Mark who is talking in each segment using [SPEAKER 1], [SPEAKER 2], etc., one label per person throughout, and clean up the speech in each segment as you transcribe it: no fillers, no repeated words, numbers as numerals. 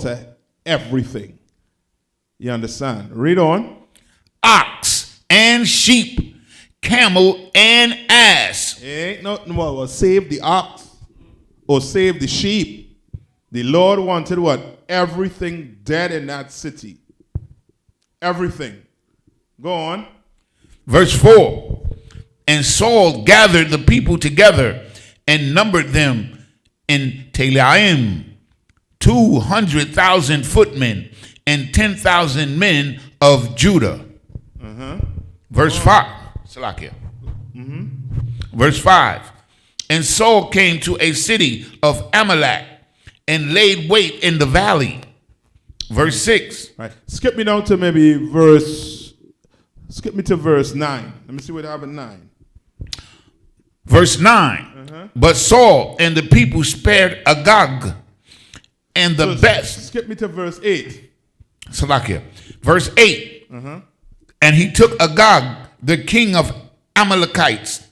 [SPEAKER 1] to everything. You understand? Read on.
[SPEAKER 2] Ox and sheep, camel and ass.
[SPEAKER 1] Ain't nothing more. Save the ox or save the sheep. The Lord wanted what? Everything dead in that city. Everything. Go on.
[SPEAKER 2] Verse 4. And Saul gathered the people together and numbered them in Telaim, 200,000 footmen and 10,000 men of Judah. Verse 5. Salakia. Verse 5. And Saul came to a city of Amalek and laid wait in the valley. Verse 6.
[SPEAKER 1] Right. Skip me down to maybe verse 9. Let me see what I have in 9.
[SPEAKER 2] Verse 9. But Saul and the people spared Agag and the best.
[SPEAKER 1] Skip me to verse 8.
[SPEAKER 2] Salakia. Verse 8. And he took Agag, the king of Amalekites,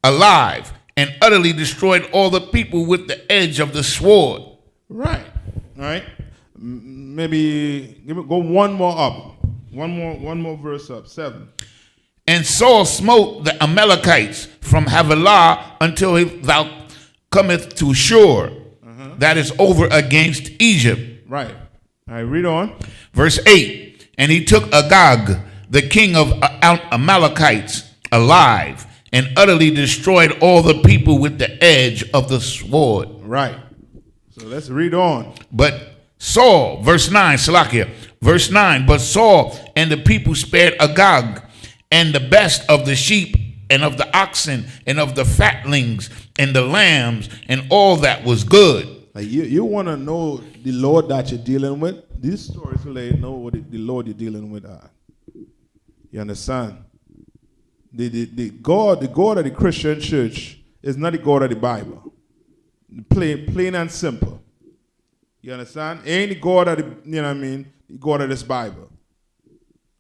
[SPEAKER 2] alive and utterly destroyed all the people with the edge of the sword.
[SPEAKER 1] Right. All right. Maybe go one more up. One more verse up. 7.
[SPEAKER 2] And Saul smote the Amalekites from Havilah until thou cometh to Shur, that is over against Egypt.
[SPEAKER 1] Right. All right, read on.
[SPEAKER 2] Verse 8. And he took Agag, the king of Amalekites, alive and utterly destroyed all the people with the edge of the sword.
[SPEAKER 1] Right. So let's read on.
[SPEAKER 2] But Saul, verse 9, Salakia, verse 9, but Saul and the people spared Agag and the best of the sheep and of the oxen and of the fatlings and the lambs and all that was good.
[SPEAKER 1] Like you want to know the Lord that you're dealing with? These stories will let you know what the Lord you're dealing with are. You understand? The God of the Christian church is not the God of the Bible. Plain and simple. You understand? Ain't the God of the God of this Bible.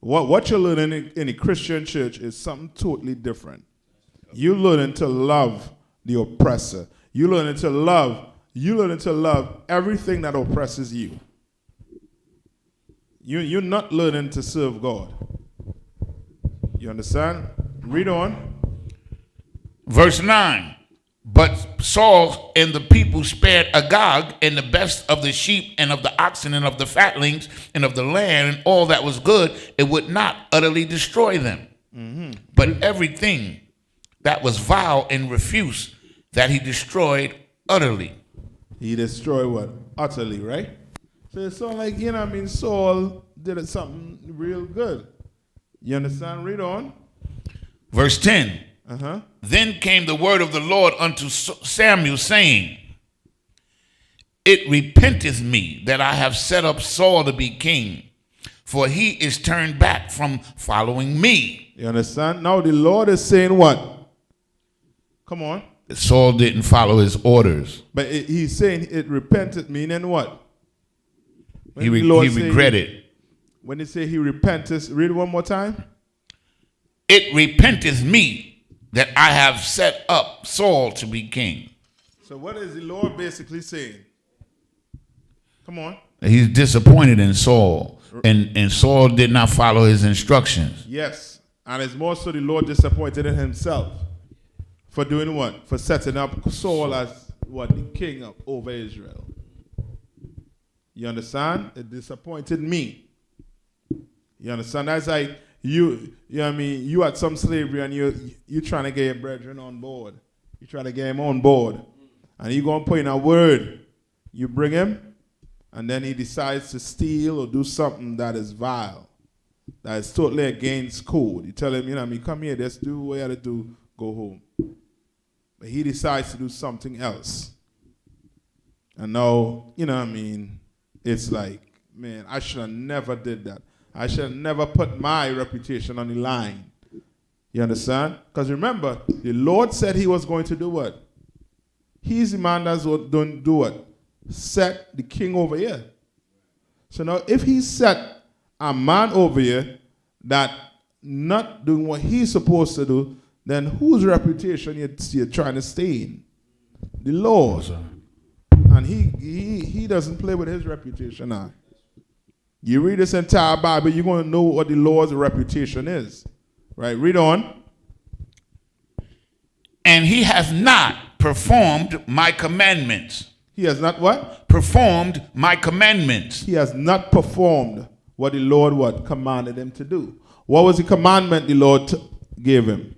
[SPEAKER 1] What you're learning in the Christian church is something totally different. You're learning to love the oppressor. You're learning to love everything that oppresses you. You're not learning to serve God. You understand? Read on.
[SPEAKER 2] Verse 9. But Saul and the people spared Agag and the best of the sheep and of the oxen and of the fatlings and of the land and all that was good. It would not utterly destroy them. But everything that was vile and refuse, that he destroyed utterly.
[SPEAKER 1] He destroyed what? Utterly, right? So it sounds like, Saul did something real good. You understand? Read on.
[SPEAKER 2] Verse 10. Then came the word of the Lord unto Samuel, saying, It repenteth me that I have set up Saul to be king, for he is turned back from following me.
[SPEAKER 1] You understand? Now the Lord is saying what? Come on.
[SPEAKER 2] Saul didn't follow his orders.
[SPEAKER 1] But he's saying it repented, meaning what?
[SPEAKER 2] He regretted.
[SPEAKER 1] When they say he repented, read it one more time.
[SPEAKER 2] It repenteth me that I have set up Saul to be king.
[SPEAKER 1] So what is the Lord basically saying? Come on.
[SPEAKER 2] He's disappointed in Saul, and Saul did not follow his instructions.
[SPEAKER 1] Yes, and it's more so the Lord disappointed in himself for doing what? For setting up Saul as what? The king over Israel. You understand? It disappointed me. You understand? That's like you had some slavery and you trying to get your brethren on board. You try to get him on board. And you go and put in a word. You bring him, and then he decides to steal or do something that is vile, that is totally against code. You tell him, come here, let's do what you have to do, go home. But he decides to do something else. And now, it's like, man, I should have never did that. I should have never put my reputation on the line. You understand? Because remember, the Lord said he was going to do what? He's the man that's going to do what? Set the king over here. So now if he set a man over here that not doing what he's supposed to do, then whose reputation you're trying to stay in? The Lord. And he doesn't play with his reputation now. You read this entire Bible, you're going to know what the Lord's reputation is. Right? Read on.
[SPEAKER 2] And he hath not performed my commandments.
[SPEAKER 1] He has not what?
[SPEAKER 2] Performed my commandments.
[SPEAKER 1] He has not performed what the Lord what? Commanded him to do. What was the commandment the Lord gave him?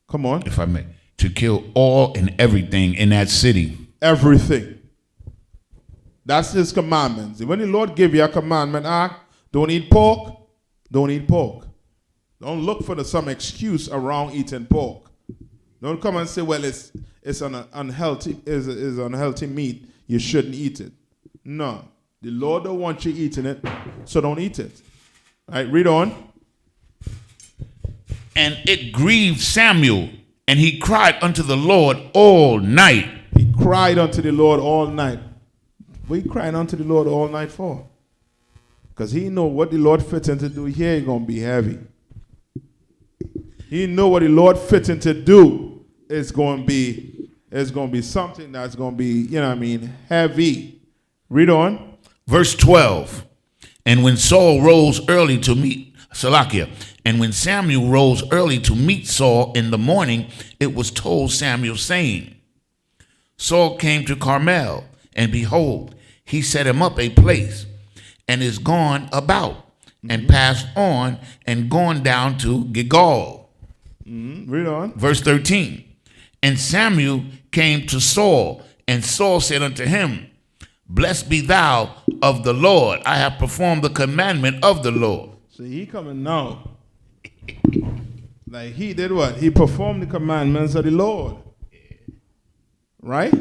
[SPEAKER 1] Come on.
[SPEAKER 2] If I may. To kill all and everything in that city.
[SPEAKER 1] Everything. That's his commandments. When the Lord give you a commandment, don't eat pork, don't eat pork. Don't look for some excuse around eating pork. Don't come and say, well, it's an unhealthy is unhealthy meat. You shouldn't eat it. No. The Lord don't want you eating it, so don't eat it. All right, read on.
[SPEAKER 2] And it grieved Samuel, and he cried unto the Lord all night.
[SPEAKER 1] He cried unto the Lord all night. What he crying unto the Lord all night for? Because he know what the Lord fitting to do here is going to be heavy. He know what the Lord fitting to do is going to be something that's going to be, heavy. Read on.
[SPEAKER 2] Verse 12. And when Saul rose early to meet Salakia, and when Samuel rose early to meet Saul in the morning, it was told Samuel, saying, Saul came to Carmel, and behold, he set him up a place, and is gone about, and passed on, and gone down to Gilgal.
[SPEAKER 1] Read on.
[SPEAKER 2] Verse 13. And Samuel came to Saul, and Saul said unto him, Blessed be thou of the Lord. I have performed the commandment of the Lord.
[SPEAKER 1] So he coming now. Like he did what? He performed the commandments of the Lord. Right?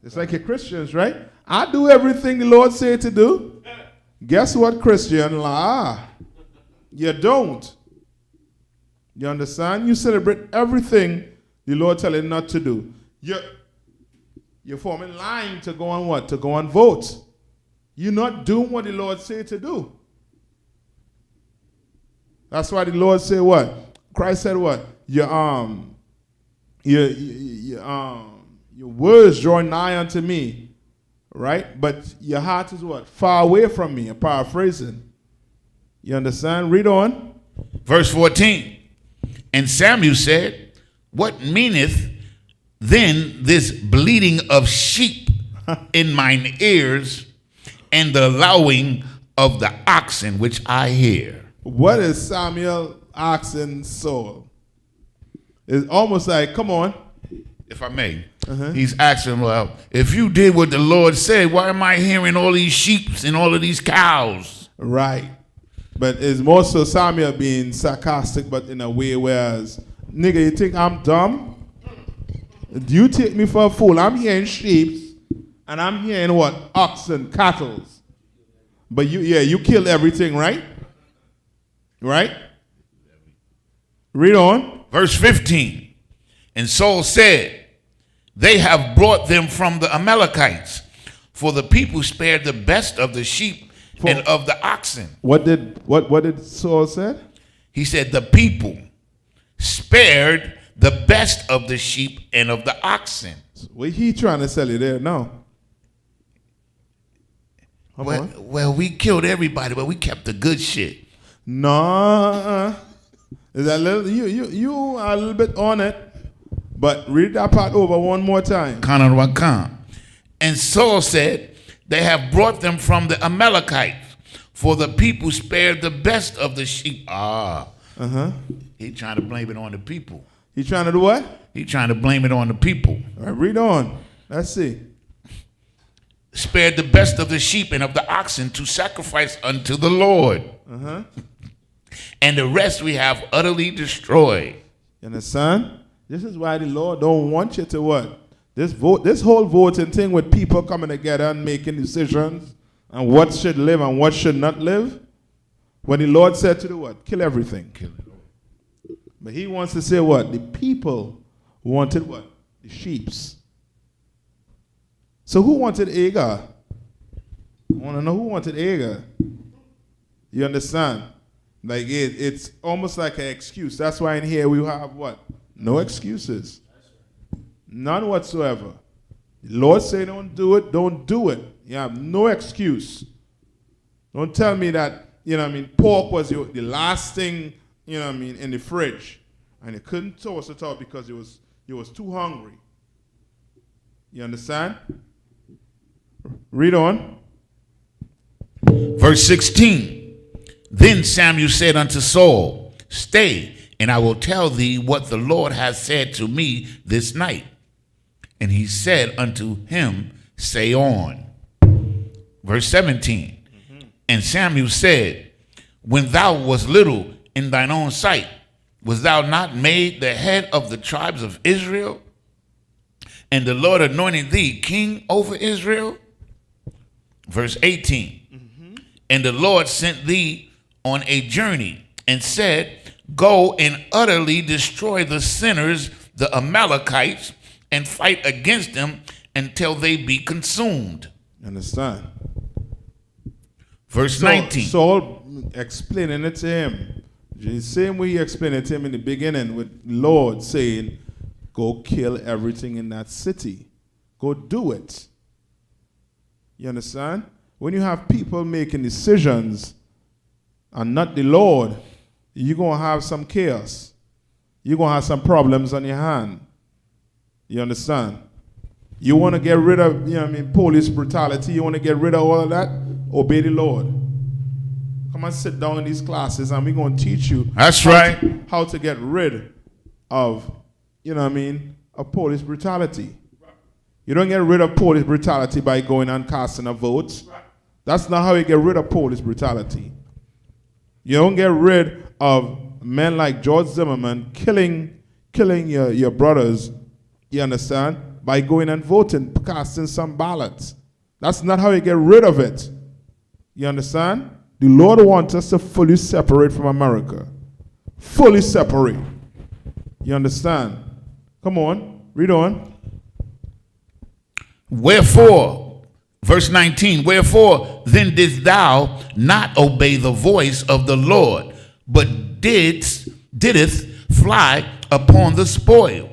[SPEAKER 1] It's like your Christians, right? I do everything the Lord said to do. Guess what, Christian? You don't. You understand? You celebrate everything the Lord telling you not to do. You're forming line to go on what? To go and vote. You're not doing what the Lord said to do. That's why the Lord said what? Christ said what? Your words draw nigh unto me, right? But your heart is what? Far away from me. I'm paraphrasing. You understand? Read on.
[SPEAKER 2] Verse 14. And Samuel said, What meaneth then this bleating of sheep in mine ears, and the lowing of the oxen which I hear?
[SPEAKER 1] What is Samuel asking Saul? It's almost like, come on.
[SPEAKER 2] If I may, he's asking, well, if you did what the Lord said, why am I hearing all these sheep and all of these cows?
[SPEAKER 1] Right. But it's more so Samuel being sarcastic, but in a way whereas, nigga, you think I'm dumb? Do you take me for a fool? I'm hearing sheep, and I'm hearing what? Oxen, cattle. But you killed everything, right? Right? Read on.
[SPEAKER 2] Verse 15. And Saul said, They have brought them from the Amalekites, for the people spared the best of the sheep and of the oxen.
[SPEAKER 1] What did Saul say?
[SPEAKER 2] He said, the people spared the best of the sheep and of the oxen.
[SPEAKER 1] What he trying to sell you there now?
[SPEAKER 2] Well, we killed everybody, but we kept the good shit.
[SPEAKER 1] No, is that little you are a little bit on it, but read that part over one more time.
[SPEAKER 2] And Saul said, They have brought them from the Amalekites, for the people spared the best of the sheep. He trying to blame it on the people.
[SPEAKER 1] He trying to do what?
[SPEAKER 2] He trying to blame it on the people.
[SPEAKER 1] All right, read on. Let's see.
[SPEAKER 2] Spared the best of the sheep and of the oxen to sacrifice unto the Lord. And the rest we have utterly destroyed.
[SPEAKER 1] You understand? This is why the Lord don't want you to what? This whole voting thing with people coming together and making decisions and what should live and what should not live. When the Lord said to do what? Kill everything.
[SPEAKER 2] Kill it.
[SPEAKER 1] But he wants to say what? The people wanted what? The sheeps. So who wanted Agar? I want to know who wanted Agar. You understand? Like it's almost like an excuse. That's why in here we have what? No excuses. None whatsoever. The Lord say don't do it, don't do it. You have no excuse. Don't tell me that, pork was the last thing, in the fridge. And you couldn't toast it out because you was too hungry. You understand? Read on.
[SPEAKER 2] Verse 16. Then Samuel said unto Saul, Stay, and I will tell thee what the Lord has said to me this night. And he said unto him, Say on. Verse 17. And Samuel said, When thou wast little in thine own sight, was thou not made the head of the tribes of Israel? And the Lord anointed thee king over Israel? Verse 18. And the Lord sent thee on a journey and said, Go and utterly destroy the sinners, the Amalekites, and fight against them until they be consumed.
[SPEAKER 1] Understand?
[SPEAKER 2] Verse 19.
[SPEAKER 1] Saul explaining it to him. The same way he explained it to him in the beginning with Lord saying, go kill everything in that city. Go do it. You understand? When you have people making decisions and not the Lord, you're going to have some chaos. You're going to have some problems on your hand. You understand? You want to get rid of, police brutality. You want to get rid of all of that? Obey the Lord. Come and sit down in these classes and we're going to teach you.
[SPEAKER 2] That's right.
[SPEAKER 1] How to get rid of, of police brutality. You don't get rid of police brutality by going and casting a vote. That's not how you get rid of police brutality. You don't get rid of men like George Zimmerman killing your brothers, you understand, by going and voting, casting some ballots. That's not how you get rid of it. You understand? The Lord wants us to fully separate from America. Fully separate. You understand? Come on, read on.
[SPEAKER 2] Wherefore, verse 19, wherefore then didst thou not obey the voice of the Lord, but didst fly upon the spoil,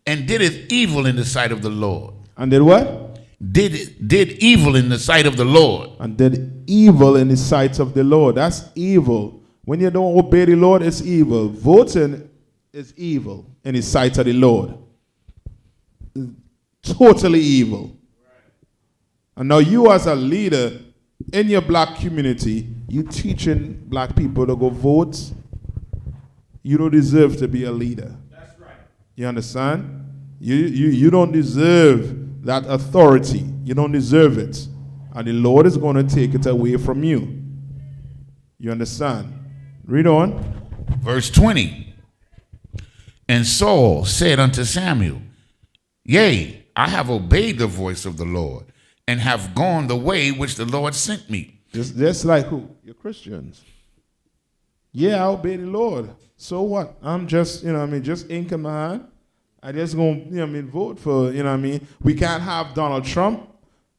[SPEAKER 2] and didst evil in the sight of the Lord.
[SPEAKER 1] And did what?
[SPEAKER 2] Did evil in the sight of the Lord.
[SPEAKER 1] And did evil in the sight of the Lord. That's evil. When you don't obey the Lord, it's evil. Voting is evil in the sight of the Lord. Totally evil. And now you as a leader in your black community, you teaching black people to go vote. You don't deserve to be a leader.
[SPEAKER 2] That's right.
[SPEAKER 1] You understand? You don't deserve that authority. You don't deserve it. And the Lord is going to take it away from you. You understand? Read on.
[SPEAKER 2] Verse 20. And Saul said unto Samuel, Yea, I have obeyed the voice of the Lord, and have gone the way which the Lord sent me.
[SPEAKER 1] Just like who? You're Christians. Yeah, I obey the Lord. So what? I'm just, just ink in my hand. I just going to, vote for, We can't have Donald Trump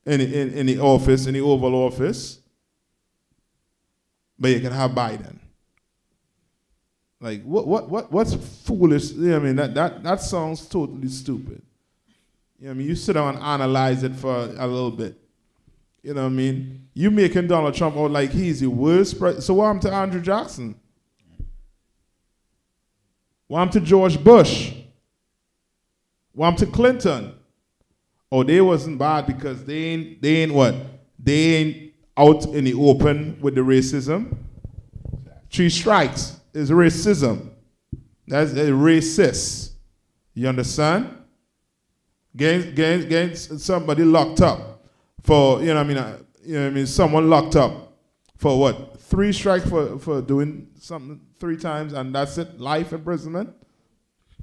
[SPEAKER 1] in the office, in the Oval Office, but you can have Biden. Like, what's foolish? That sounds totally stupid. You sit down and analyze it for a little bit. You making Donald Trump out like he's the worst president. So what happened to Andrew Jackson? What happened to George Bush? What happened to Clinton? Oh, they wasn't bad because they ain't what? They ain't out in the open with the racism. 3 strikes is racism. That's a racist. You understand? Against somebody locked up for, someone locked up for what? 3 strikes for doing something 3 times and that's it? Life imprisonment?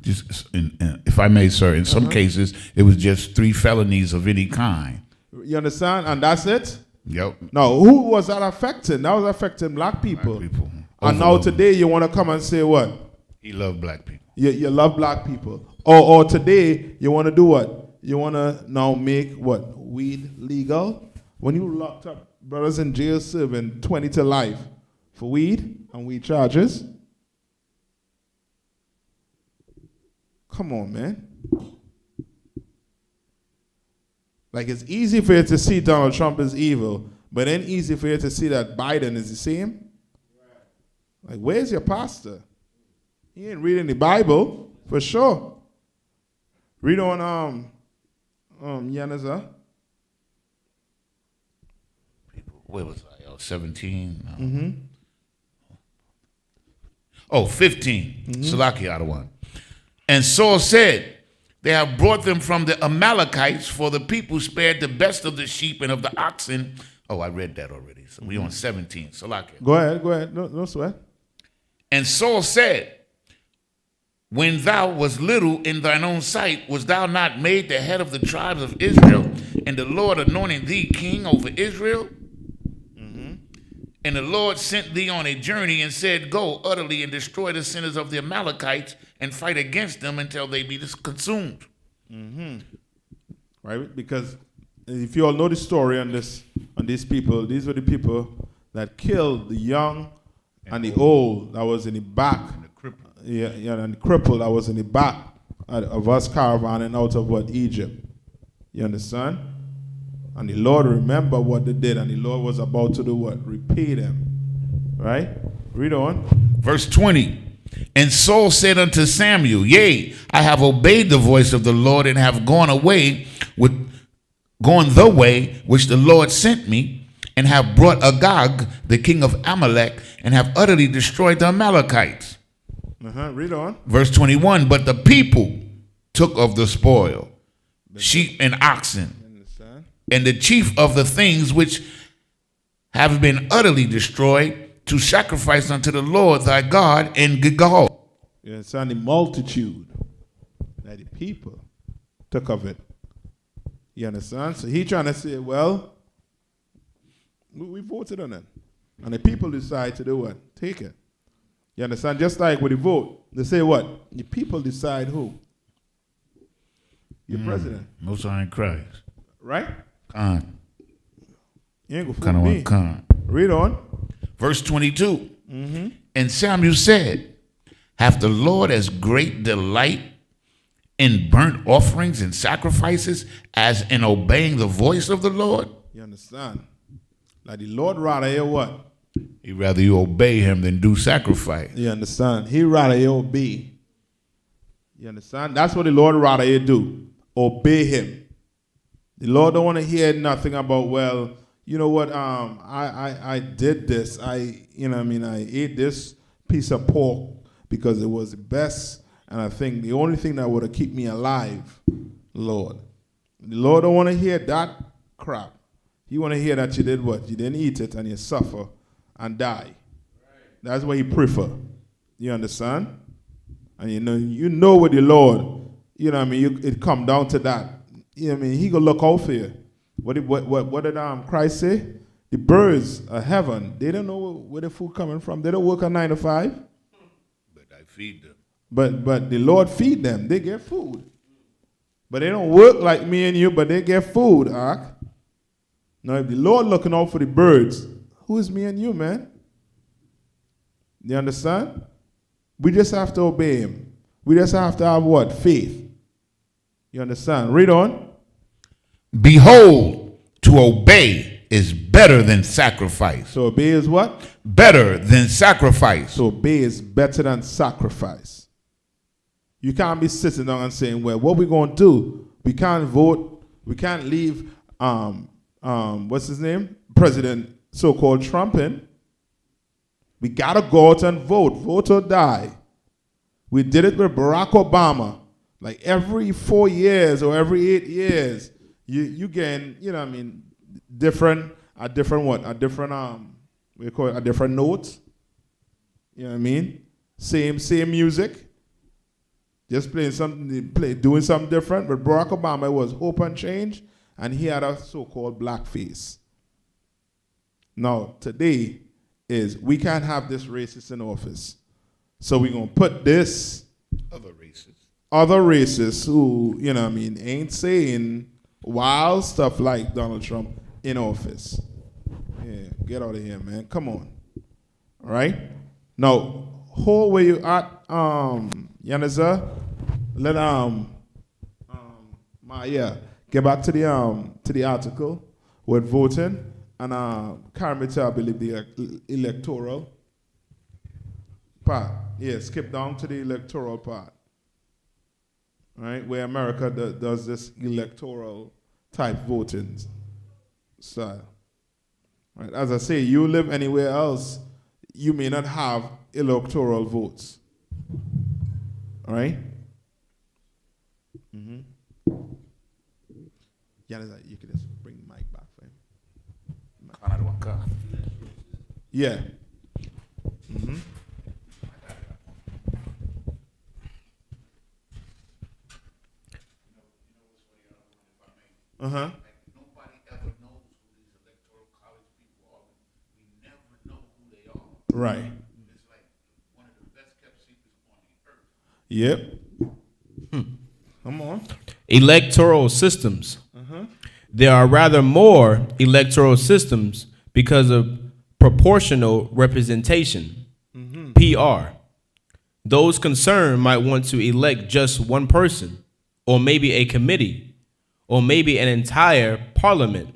[SPEAKER 2] If I may, sir, in some cases, it was just 3 felonies of any kind.
[SPEAKER 1] You understand? And that's it?
[SPEAKER 2] Yep.
[SPEAKER 1] Now, who was that affecting? That was affecting black people.
[SPEAKER 2] Black people.
[SPEAKER 1] And now today you want to come and say what?
[SPEAKER 2] He loved black people.
[SPEAKER 1] You love black people. Or today you want to do what? You want to now make what? Weed legal? When you locked up brothers in jail serving 20 to life for weed and weed charges? Come on, man. Like it's easy for you to see Donald Trump is evil, but then easy for you to see that Biden is the same. Like, where's your pastor? He ain't reading the Bible, for sure. Read on Yanaza.
[SPEAKER 2] Where was I? 17. Oh, 15. Salaki out of one. And Saul said, they have brought them from the Amalekites, for the people spared the best of the sheep and of the oxen. Oh, I read that already. So we on 17. Salaki.
[SPEAKER 1] Go ahead. No sweat.
[SPEAKER 2] And Saul said, when thou was little in thine own sight, was thou not made the head of the tribes of Israel, and the Lord anointed thee king over Israel? And the Lord sent thee on a journey and said, go utterly and destroy the sinners of the Amalekites and fight against them until they be consumed.
[SPEAKER 1] Right? Because if you all know the story on these people, these were the people that killed the young and the old that was in the back. And the cripple. And the cripple that was in the back of us caravanning out of Egypt. You understand? And the Lord remembered what they did, and the Lord was about to do what? Repay them. Right? Read on.
[SPEAKER 2] Verse 20. And Saul said unto Samuel, yea, I have obeyed the voice of the Lord, and have gone the way which the Lord sent me, and have brought Agag, the king of Amalek, and have utterly destroyed the Amalekites.
[SPEAKER 1] Read on.
[SPEAKER 2] Verse 21. But the people took of the spoil, sheep and oxen, and the chief of the things which have been utterly destroyed, to sacrifice unto the Lord thy God in Gilgal.
[SPEAKER 1] You understand the multitude that the people took of it. You understand? So he trying to say, well, we voted on it. And the people decide to do what? Take it. You understand? Just like with the vote, they say what? The people decide who? Your president.
[SPEAKER 2] Most High in Christ.
[SPEAKER 1] Right?
[SPEAKER 2] Khan.
[SPEAKER 1] You ain't gonna fool me.
[SPEAKER 2] Khan.
[SPEAKER 1] Read on.
[SPEAKER 2] Verse 22. And Samuel said, hath the Lord as great delight in burnt offerings and sacrifices as in obeying the voice of the Lord?
[SPEAKER 1] You understand? Like the Lord rather hear what?
[SPEAKER 2] He'd rather you obey him than do sacrifice.
[SPEAKER 1] You understand? He rather you obey. You understand? That's what the Lord rather you do. Obey him. The Lord don't want to hear nothing about, well, you know what, I did this. I ate this piece of pork because it was the best, and I think the only thing that would have kept me alive, Lord. The Lord don't want to hear that crap. He want to hear that you did what? You didn't eat it and you suffer and die. Right. That's what he prefer. You understand? And you know with the Lord, it come down to that. He gonna look out for you. What did Christ say? The birds of heaven, they don't know where the food coming from. They don't work a 9 to 5.
[SPEAKER 2] But I feed them.
[SPEAKER 1] But the Lord feed them. They get food. But they don't work like me and you, but they get food, Ark. Now if the Lord looking out for the birds, who is me and you, man? You understand? We just have to obey him. We just have to have what? Faith. You understand? Read on.
[SPEAKER 2] Behold, to obey is better than sacrifice.
[SPEAKER 1] So obey is what?
[SPEAKER 2] Better than sacrifice.
[SPEAKER 1] So obey is better than sacrifice. You can't be sitting down and saying, well, what we going to do? We can't vote. We can't leave, what's his name? President so-called Trump in. We got to go out and vote. Vote or die. We did it with Barack Obama. Like every 4 years or every 8 years, you gain, different notes. You know what I mean? Same music. Just doing something different. But Barack Obama was hope and change, and he had a so-called blackface. Now, today is we can't have this racist in office. So we're going to put this other racists who, ain't saying wild stuff like Donald Trump in office. Yeah, get out of here, man. Come on. All right? Now, hold where you at, Yanaza. Let Get back to the article with voting and carry me to, I believe, the electoral part. Yeah, skip down to the electoral part. Right, where America does this electoral type voting style. Right, as I say, you live anywhere else, you may not have electoral votes. All right? Mm-hmm. Yeah, you can just bring the mic back for him. Yeah. Mm-hmm. Uh-huh.
[SPEAKER 2] Like, nobody ever knows who these electoral college people are. We never know who they are.
[SPEAKER 1] Right.
[SPEAKER 2] It's like one of the best kept secrets on the earth.
[SPEAKER 1] Yep. Come on.
[SPEAKER 3] Electoral systems. There are rather more electoral systems because of proportional representation, PR. Those concerned might want to elect just one person, or maybe a committee, or maybe an entire parliament.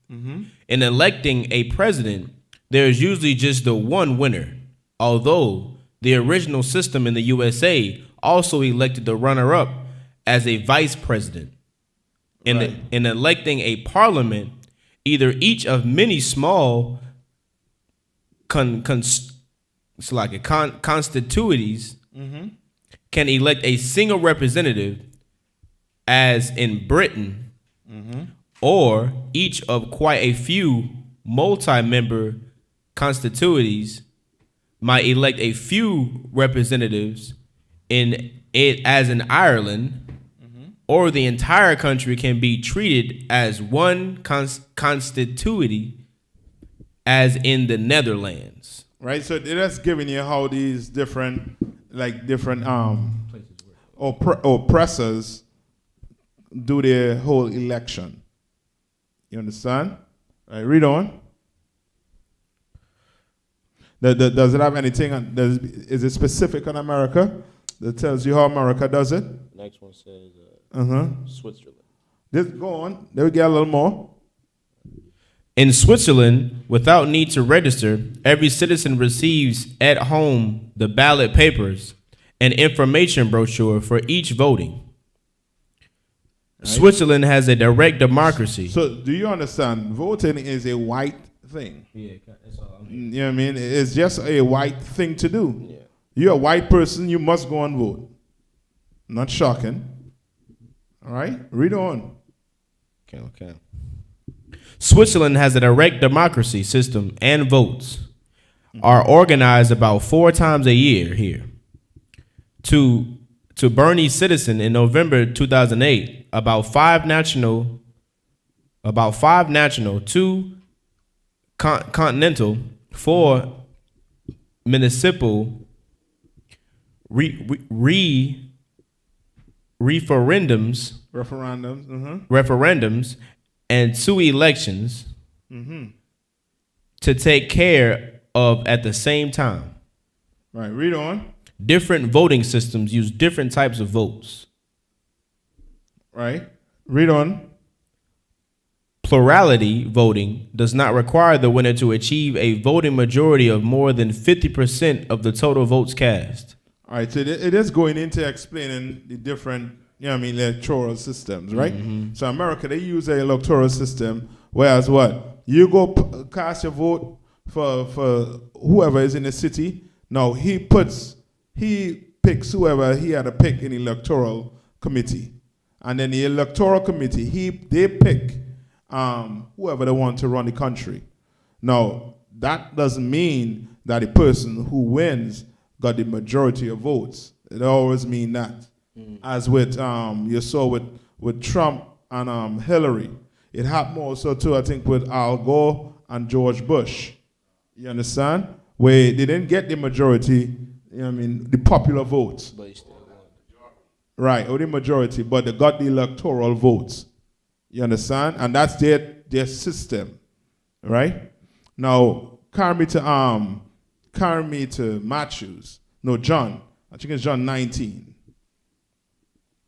[SPEAKER 3] In electing a president, there is usually just the one winner, although the original system in the USA also elected the runner-up as a vice president. In electing a parliament, either each of many small constituencies can elect a single representative, as in Britain, or each of quite a few multi-member constituencies might elect a few representatives in it, as in Ireland, or the entire country can be treated as one constituency, as in the Netherlands.
[SPEAKER 1] Right, so that's giving you how these different oppressors do their whole election. You understand? All right, read on. Does it have anything? Is it specific on America that tells you how America does it?
[SPEAKER 3] Next one says
[SPEAKER 1] Switzerland. Just go on. There we get a little more.
[SPEAKER 3] In Switzerland, without need to register, every citizen receives at home the ballot papers and information brochure for each voting. Right. Switzerland has a direct democracy.
[SPEAKER 1] So, do you understand? Voting is a white thing. Yeah, that's all. You know what I mean? It's just a white thing to do. Yeah. You're a white person, you must go and vote. Not shocking. All right, read on.
[SPEAKER 3] Okay. Switzerland has a direct democracy system, and votes are organized about 4 times a year here. To Bernie citizen in November 2008, about five national, 2 continental, 4 municipal referendums, and 2 elections to take care of at the same time.
[SPEAKER 1] Right, read on.
[SPEAKER 3] Different voting systems use different types of votes.
[SPEAKER 1] Right, read on.
[SPEAKER 3] Plurality voting does not require the winner to achieve a voting majority of more than 50% of the total votes cast.
[SPEAKER 1] All right, so it is going into explaining the different, electoral systems, right? So America, they use an electoral system, whereas what? You go cast your vote for whoever is in the city. Now he picks whoever he had to pick in the electoral committee. And then the electoral committee, they pick whoever they want to run the country. Now, that doesn't mean that the person who wins got the majority of votes. It always mean that. As with you saw with Trump and Hillary. It happened also too, I think, with Al Gore and George Bush. You understand? Where they didn't get the majority, the popular votes. But still won. Right, or the majority, but they got the electoral votes. You understand? And that's their system. Right? Now, carry me to Matthews. No, John. I think it's John 19.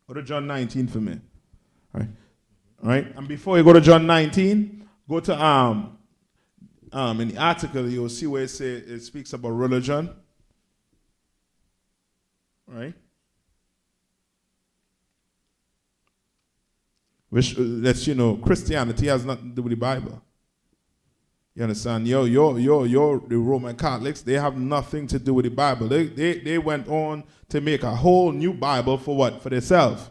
[SPEAKER 1] Go to John 19 for me. All Right? And before you go to John 19, go to in the article you'll see where it speaks about religion. Right? Which lets you know Christianity has nothing to do with the Bible. You understand? The Roman Catholics, they have nothing to do with the Bible. They went on to make a whole new Bible for what? For themselves.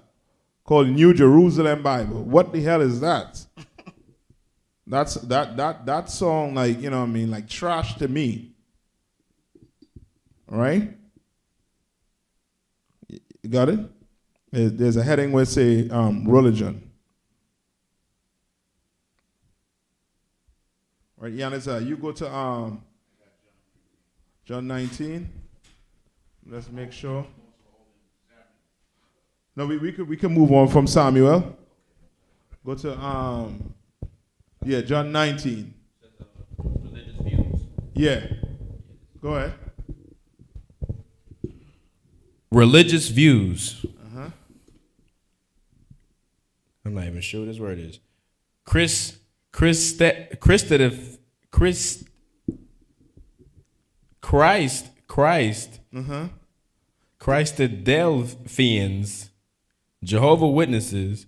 [SPEAKER 1] Called New Jerusalem Bible. What the hell is that? That song, like, you know what I mean, like trash to me. Right? You got it? There's a heading where it say religion. Right, Yanis, you go to John 19. Let's make sure. No, we can move on from Samuel. Go to John 19.
[SPEAKER 3] Religious views.
[SPEAKER 1] Yeah. Go ahead.
[SPEAKER 3] Religious views. I'm not even sure what this word is. Christadelphians, Jehovah Witnesses,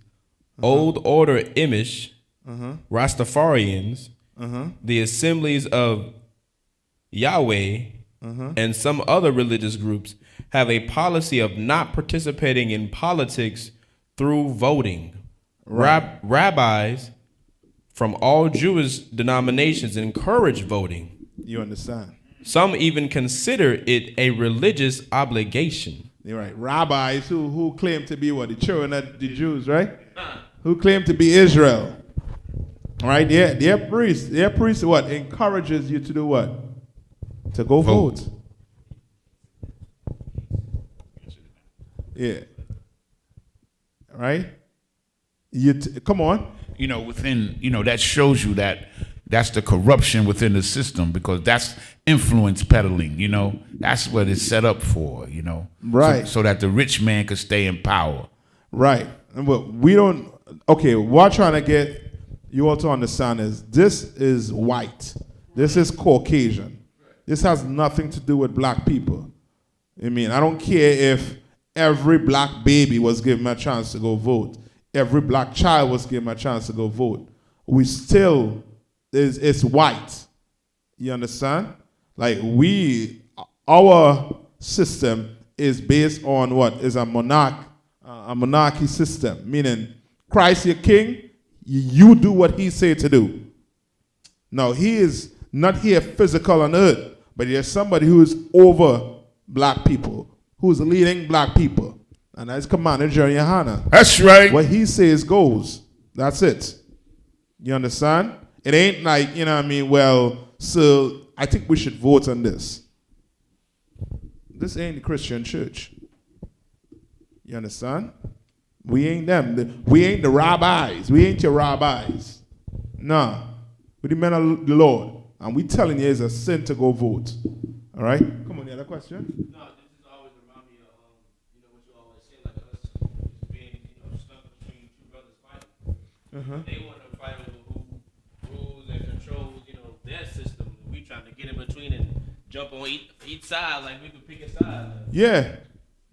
[SPEAKER 3] Old Order Amish, Rastafarians, the Assemblies of Yahweh, and some other religious groups have a policy of not participating in politics through voting. Right. Rabbis from all Jewish denominations encourage voting.
[SPEAKER 1] You understand?
[SPEAKER 3] Some even consider it a religious obligation.
[SPEAKER 1] You're right. Rabbis who claim to be what? The children of the Jews, right? Who claim to be Israel. All right? Their priest what? Encourages you to do what? To go vote. Yeah. Right? Come on.
[SPEAKER 2] You know, within, that shows you that that's the corruption within the system, because that's influence peddling, That's what it's set up for,
[SPEAKER 1] Right.
[SPEAKER 2] So that the rich man could stay in power.
[SPEAKER 1] Right. But we don't, okay, what I'm trying to get you all to understand is this is white. This is Caucasian. This has nothing to do with black people. I mean, I don't care if every black baby was given a chance to go vote. Every black child was given a chance to go vote. We still, it's white. You understand? Like our system is based on what? Is a monarchy system. Meaning, Christ your king, you do what he say to do. Now, he is not here physical on earth, but there's somebody who is over black people, who's leading black people. And that's Commander Jerry Yohana.
[SPEAKER 2] That's right.
[SPEAKER 1] What he says goes. That's it. You understand? It ain't like, you know what I mean, well, so I think we should vote on this. This ain't the Christian church. You understand? We ain't them. We ain't the rabbis. We ain't your rabbis. Nah. We're the men of the Lord. And we telling you it's a sin to go vote. All right? Come on, you had a question?
[SPEAKER 3] No, this is always remind me of, what you always say, like us being, stuck between two brothers fighting. They want to fight over who rules and controls, their system. We trying to get in between and jump on each side like we could pick a side.
[SPEAKER 1] Yeah.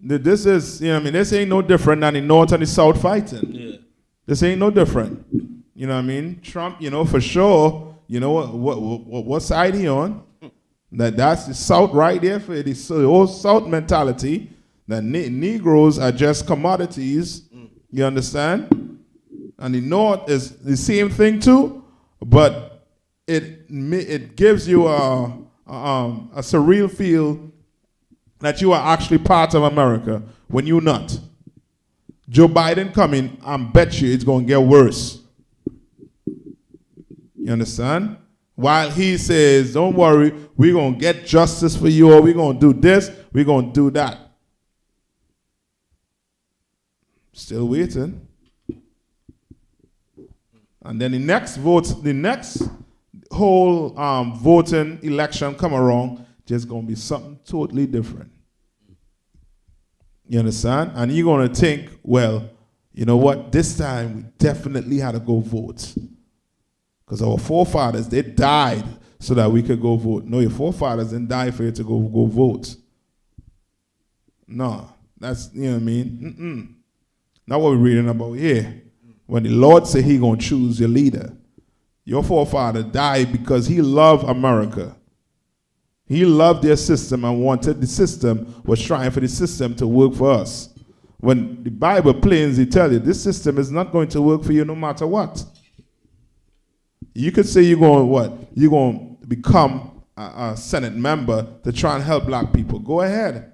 [SPEAKER 1] This is, this ain't no different than the North and the South fighting.
[SPEAKER 3] Yeah.
[SPEAKER 1] This ain't no different. You know what I mean? Trump, for sure, what side he on? That's the South right there for the whole South mentality. That Negroes are just commodities. You understand? And the North is the same thing too, but it gives you a surreal feel that you are actually part of America when you're not. Joe Biden coming, I bet you it's going to get worse. You understand? While he says, don't worry, we're going to get justice for you, or we're going to do this, we're going to do that. Still waiting. And then the next whole voting election come around, just going to be something totally different. You understand? And you're going to think, well, you know what? This time we definitely had to go vote. Because our forefathers, they died so that we could go vote. No, your forefathers didn't die for you to go vote. No, that's, you know what I mean? Not what we're reading about here. When the Lord said he going to choose your leader, your forefather died because he loved America. He loved their system and wanted the system, was trying for the system to work for us. When the Bible plainly tells you this system is not going to work for you no matter what. You could say you're going what? You're going to become a Senate member to try and help black people. Go ahead.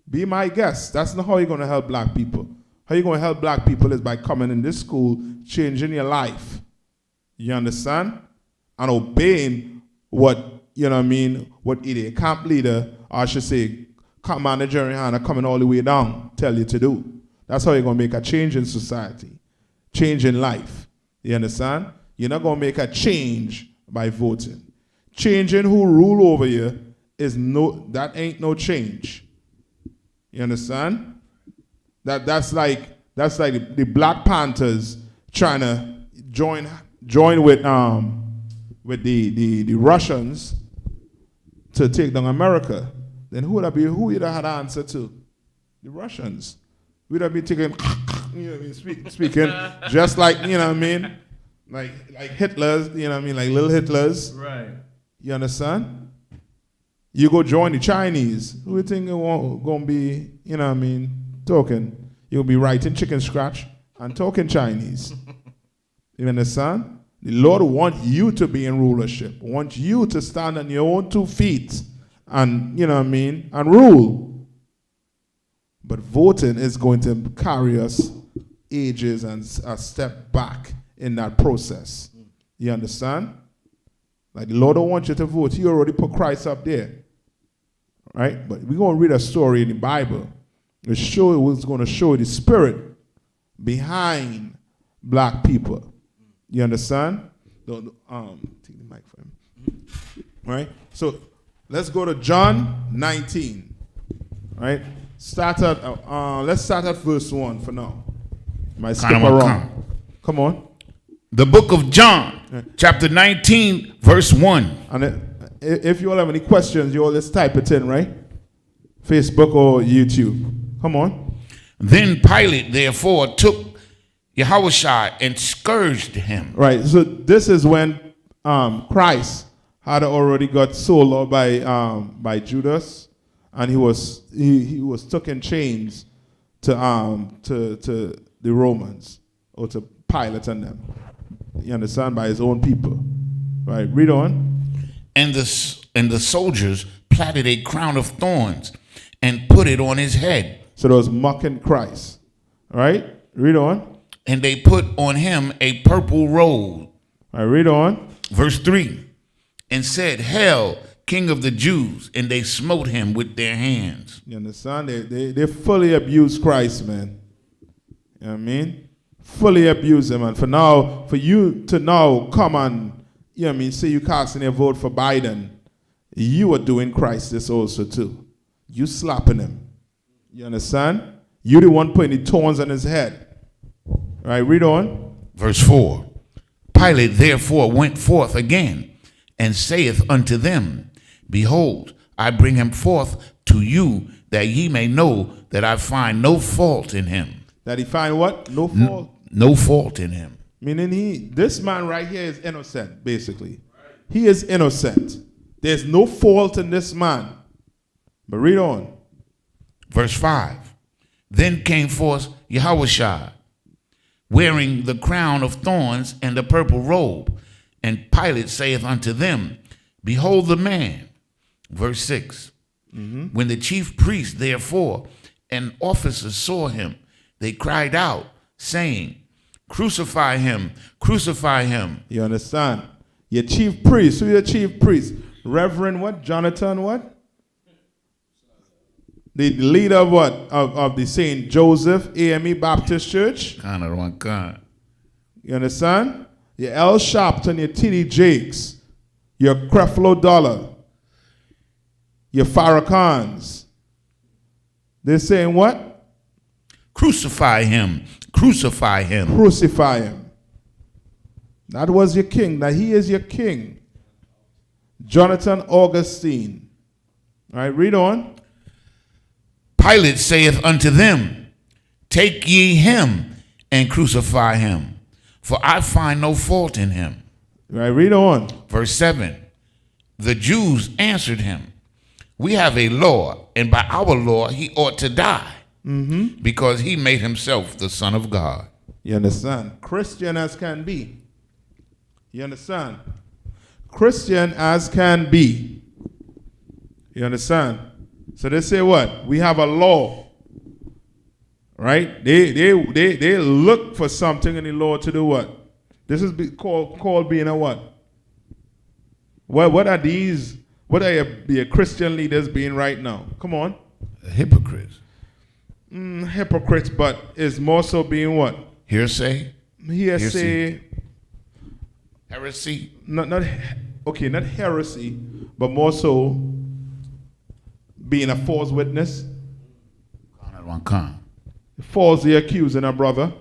[SPEAKER 1] Be my guest. That's not how you're going to help black people. How you're going to help black people is by coming in this school, changing your life. You understand? And obeying what, you know what I mean, what either a camp leader, or I should say, camp manager in hand, coming all the way down, tell you to do. That's how you're going to make a change in society. Change in life. You understand? You're not going to make a change by voting. Changing who rule over you that ain't no change. You understand? That's like the Black Panthers trying to join with the Russians to take down America. Then who would have had an answer to? The Russians. We'd have been taking, you know what I mean, speaking just like, you know what I mean, like Hitlers, you know what I mean, like little Hitlers. Right. You understand? You go join the Chinese. Who you think you're going to be, you know what I mean, talking? You'll be writing chicken scratch and talking Chinese. You understand? The Lord wants you to be in rulership, wants you to stand on your own 2 feet and, you know what I mean, and rule. But voting is going to carry us ages and a step back in that process. You understand? Like the Lord don't want you to vote. He already put Christ up there. Right? But we're going to read a story in the Bible. It's going to show the spirit behind black people. You understand? Take the mic for him. Right? So let's go to John 19. Right? Let's start at verse 1 for now. Might skip around. Come on.
[SPEAKER 2] The book of John, chapter 19, verse 1.
[SPEAKER 1] And if you all have any questions, you all just type it in, right? Facebook or YouTube. Come on.
[SPEAKER 2] Then Pilate, therefore, took Yahushua and scourged him.
[SPEAKER 1] Right. So this is when Christ had already got sold by Judas, and he was took in chains to the Romans, or to Pilate and them. You understand? By his own people. Right. Read on.
[SPEAKER 2] And the soldiers plaited a crown of thorns and put it on his head.
[SPEAKER 1] So they was mocking Christ. All right? Read on.
[SPEAKER 2] And they put on him a purple robe.
[SPEAKER 1] All right, read on.
[SPEAKER 2] Verse 3. And said, Hail, King of the Jews. And they smote him with their hands.
[SPEAKER 1] You understand? They fully abused Christ, man. You know what I mean? Fully abuse him. And for you to now come and, you know what I mean, say you casting your vote for Biden, you are doing Christ this also too. You slapping him. You understand? You the one putting the thorns on his head. All right, read on.
[SPEAKER 2] Verse 4. Pilate therefore went forth again, and saith unto them, Behold, I bring him forth to you, that ye may know that I find no fault in him.
[SPEAKER 1] That he find what? No fault?
[SPEAKER 2] No fault in him.
[SPEAKER 1] Meaning this man right here is innocent, basically. He is innocent. There's no fault in this man. But read on.
[SPEAKER 2] Verse 5. Then came forth Yahushua, wearing the crown of thorns and the purple robe. And Pilate saith unto them, Behold the man. Verse 6. When the chief priests, therefore, and officers saw him, they cried out, saying, Crucify him, crucify him.
[SPEAKER 1] You understand? Your chief priest. Who your chief priest? Reverend what? Jonathan what? The leader of what? Of the St. Joseph AME Baptist Church.
[SPEAKER 2] Kind of one kind.
[SPEAKER 1] You understand? Your L. Sharpton, your T.D. Jakes, your Creflo Dollar, your Farrakhan's. They're saying what?
[SPEAKER 2] Crucify him, Crucify him.
[SPEAKER 1] Crucify him. That was your king. Now he is your king. Jonathan Augustine. All right, read on.
[SPEAKER 2] Pilate saith unto them, take ye him and crucify him, for I find no fault in him.
[SPEAKER 1] All right, read on.
[SPEAKER 2] Verse 7. The Jews answered him, we have a law, and by our law he ought to die, because he made himself the Son of God.
[SPEAKER 1] You understand? Christian as can be. You understand? Christian as can be. You understand? So they say what? We have a law. Right? They look for something in the law to do what? This is called being a what? What are these? What are your Christian leaders being right now? Come on.
[SPEAKER 2] Hypocrites.
[SPEAKER 1] Hypocrites, but it's more so being what?
[SPEAKER 2] Hearsay.
[SPEAKER 1] Hearsay.
[SPEAKER 2] Heresy.
[SPEAKER 1] Not heresy, but more so being a false witness. Falsely accusing a brother.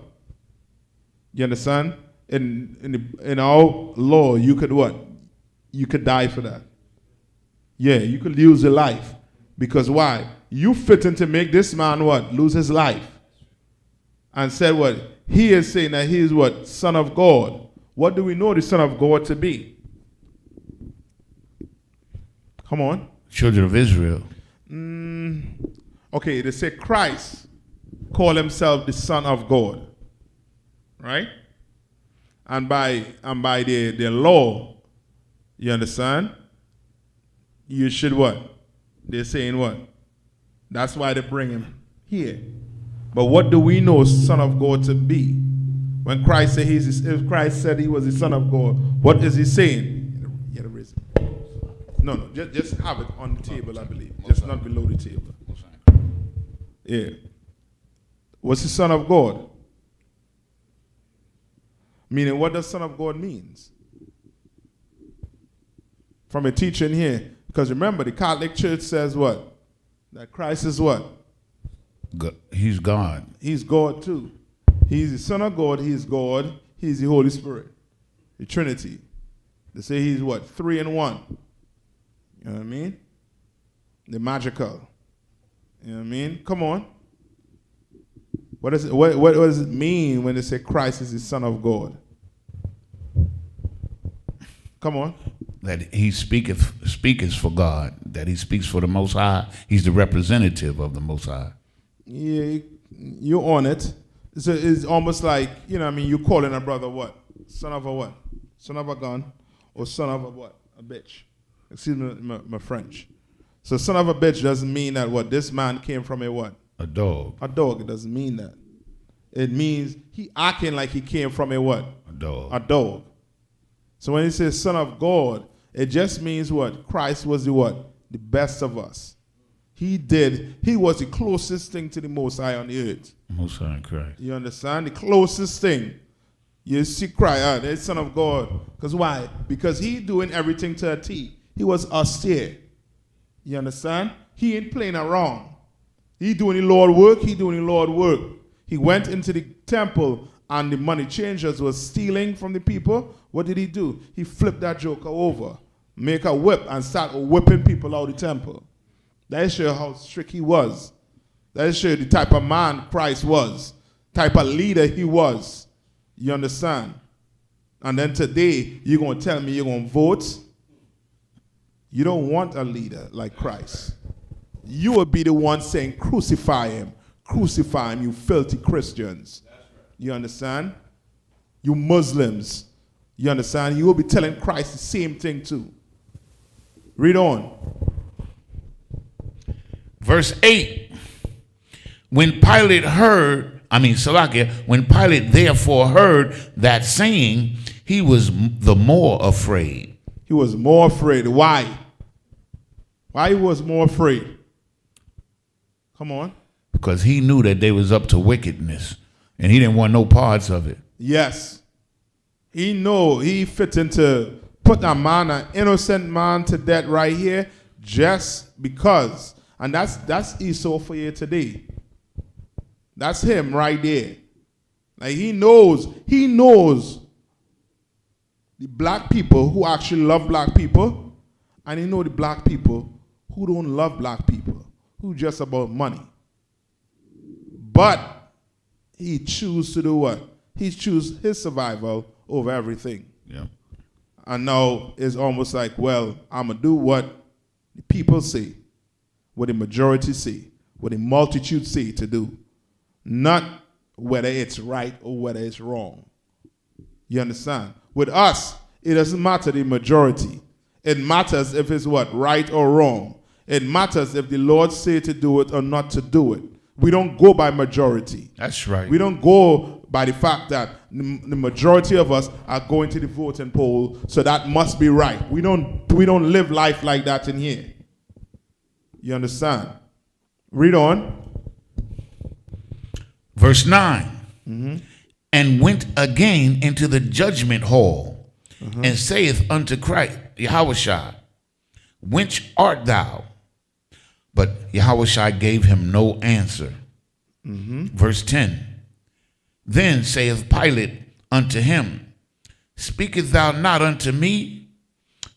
[SPEAKER 1] You understand? In our law, you could what? You could die for that. Yeah, you could lose your life. Because why? You fitting to make this man what? Lose his life. And said what? He is saying that he is what? Son of God. What do we know the Son of God to be? Come on.
[SPEAKER 2] Children of Israel.
[SPEAKER 1] Okay, they say Christ called himself the Son of God. Right? And by the law, you understand? You should what? They're saying what? That's why they bring him here. But what do we know Son of God to be? When Christ said if Christ said he was the Son of God, what is he saying? No, just have it on the table, I believe. Just not below the table. Yeah. What's the Son of God? Meaning, what does Son of God means? From a teaching here. Because remember, the Catholic Church says what? That Christ is what?
[SPEAKER 2] He's God.
[SPEAKER 1] He's God too. He's the Son of God, he's God, he's the Holy Spirit. The Trinity. They say he's what? 3 in 1. You know what I mean? The magical. You know what I mean? Come on. What does it mean when they say Christ is the Son of God? Come on.
[SPEAKER 2] That he speaketh for God. That he speaks for the Most High. He's the representative of the Most High. Yeah,
[SPEAKER 1] you on it. So it's almost like, you know what I mean, you calling a brother what? Son of a what? Son of a gun? Or son of a what? A bitch. Excuse me, my French. So son of a bitch doesn't mean that what? This man came from a what?
[SPEAKER 2] A dog.
[SPEAKER 1] A dog. It doesn't mean that. It means he acting like he came from a what?
[SPEAKER 2] A dog.
[SPEAKER 1] A dog. So when he says Son of God, it just means what? Christ was the what? The best of us. He was the closest thing to the Most High on the earth.
[SPEAKER 2] Most High in Christ.
[SPEAKER 1] You understand? The closest thing. You see Christ, the Son of God. Because why? Because he doing everything to a T. He was austere. You understand? He ain't playing around. He doing the Lord work. He doing the Lord work. He went into the temple and the money changers was stealing from the people. What did he do? He flipped that joker over, make a whip, and start whipping people out of the temple. That shows how strict he was. That shows the type of man Christ was, type of leader he was. You understand? And then today, you're going to tell me you're going to vote? You don't want a leader like Christ. You would be the one saying, crucify him, you filthy Christians. You understand? You Muslims. You understand? You will be telling Christ the same thing too. Read on.
[SPEAKER 2] Verse 8. When Pilate therefore heard that saying, he was the more afraid.
[SPEAKER 1] He was more afraid. Why? Why he was more afraid? Come on.
[SPEAKER 2] Because he knew that they was up to wickedness, and he didn't want no parts of it.
[SPEAKER 1] Yes. He know he fit into put a man, an innocent man to death right here just because. And that's Esau for you today. That's him right there. Like he knows the black people who actually love black people, and he know the black people who don't love black people, who just about money. But he choose to do what? He choose his survival over everything.
[SPEAKER 2] Yeah.
[SPEAKER 1] And now it's almost like, well, I'm going to do what the people say, what the majority say, what the multitude say to do. Not whether it's right or whether it's wrong. You understand? With us, it doesn't matter the majority. It matters if it's what? Right or wrong. It matters if the Lord say to do it or not to do it. We don't go by majority.
[SPEAKER 2] That's right.
[SPEAKER 1] We don't go by the fact that the majority of us are going to the voting poll, so that must be right. We don't live life like that in here. You understand? Read on.
[SPEAKER 2] Verse 9. And went again into the judgment hall, and saith unto Christ, Yahushua, whence art thou? But Yahushua gave him no answer. Verse 10. Then saith Pilate unto him, speakest thou not unto me?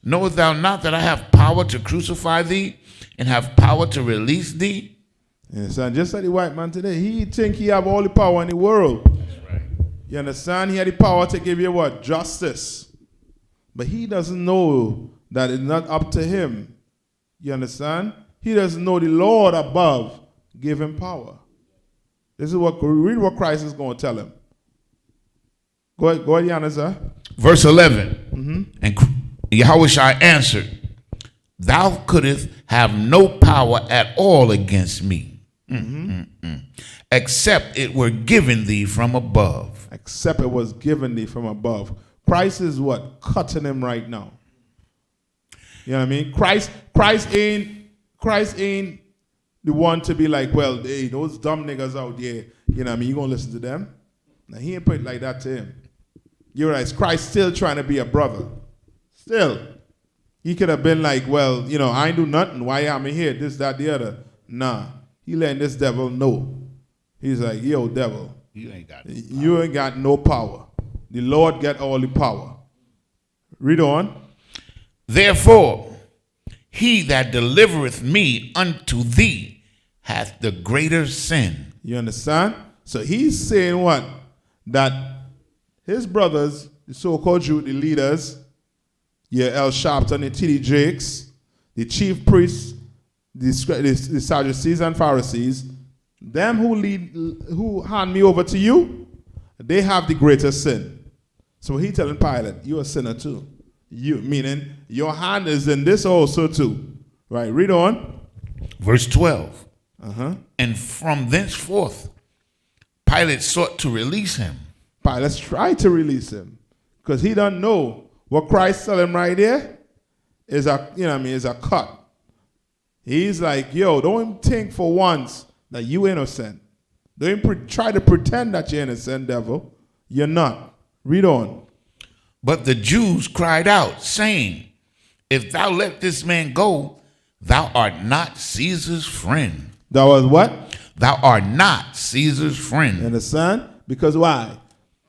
[SPEAKER 2] Knowest thou not that I have power to crucify thee, and have power to release thee?
[SPEAKER 1] Yes, and just like the white man today, he think he have all the power in the world.
[SPEAKER 2] That's right.
[SPEAKER 1] You understand? He had the power to give you what? Justice. But he doesn't know that it's not up to him. You understand? He doesn't know the Lord above give him power. This is read what Christ is going to tell him. Go ahead, Yana, sir.
[SPEAKER 2] Verse 11. And Yahushua answered, thou couldst have no power at all against me, except it were given thee from above.
[SPEAKER 1] Except it was given thee from above. Christ is what? Cutting him right now. You know what I mean? Christ ain't the one to be like, well, hey, those dumb niggas out there, you know what I mean? You gonna listen to them? Now he ain't put it like that to him. You realize Christ still trying to be a brother. Still. He could have been like, well, you know, I ain't do nothing. Why am I here? This, that, the other. Nah. He letting this devil know. He's like, yo, devil.
[SPEAKER 2] You ain't got
[SPEAKER 1] You ain't got no power. The Lord got all the power. Read on.
[SPEAKER 2] Therefore, he that delivereth me unto thee hath the greater sin.
[SPEAKER 1] You understand? So he's saying what? That his brothers, the so-called Jew, the leaders, El Sharpton, the T.D. Jakes, the chief priests, the Sadducees and Pharisees, them who hand me over to you, they have the greater sin. So he telling Pilate, you're a sinner too. You, meaning your hand is in this also too. Right, read on.
[SPEAKER 2] Verse 12. And from thenceforth, Pilate sought to release him.
[SPEAKER 1] Pilate tried to release him because he don't know what Christ tell him right there is a cut. He's like, yo, don't think for once that you innocent. Don't try to pretend that you're innocent, devil. You're not. Read on.
[SPEAKER 2] But the Jews cried out, saying, if thou let this man go, thou art not Caesar's friend.
[SPEAKER 1] That was what?
[SPEAKER 2] Thou art not Caesar's friend.
[SPEAKER 1] You understand? Because why?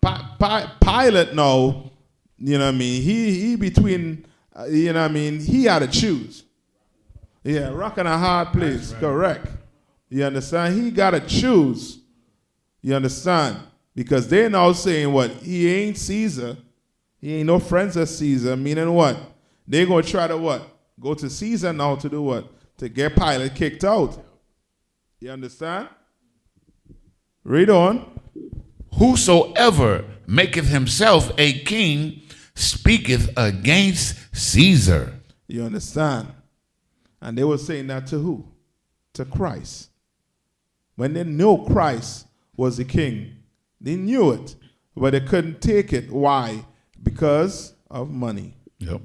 [SPEAKER 1] Pilate now, you know what I mean, he between, you know what I mean, he had to choose. Yeah, rock and a hard place, right. Correct. You understand? He got to choose. You understand? Because they're now saying what? He ain't Caesar. He ain't no friends of Caesar, meaning what? They're going to try to what? Go to Caesar now to do what? To get Pilate kicked out. You understand? Read on.
[SPEAKER 2] Whosoever maketh himself a king speaketh against Caesar.
[SPEAKER 1] You understand? And they were saying that to who? To Christ. When they knew Christ was the king, they knew it, but they couldn't take it. Why? Because of money.
[SPEAKER 2] Yep.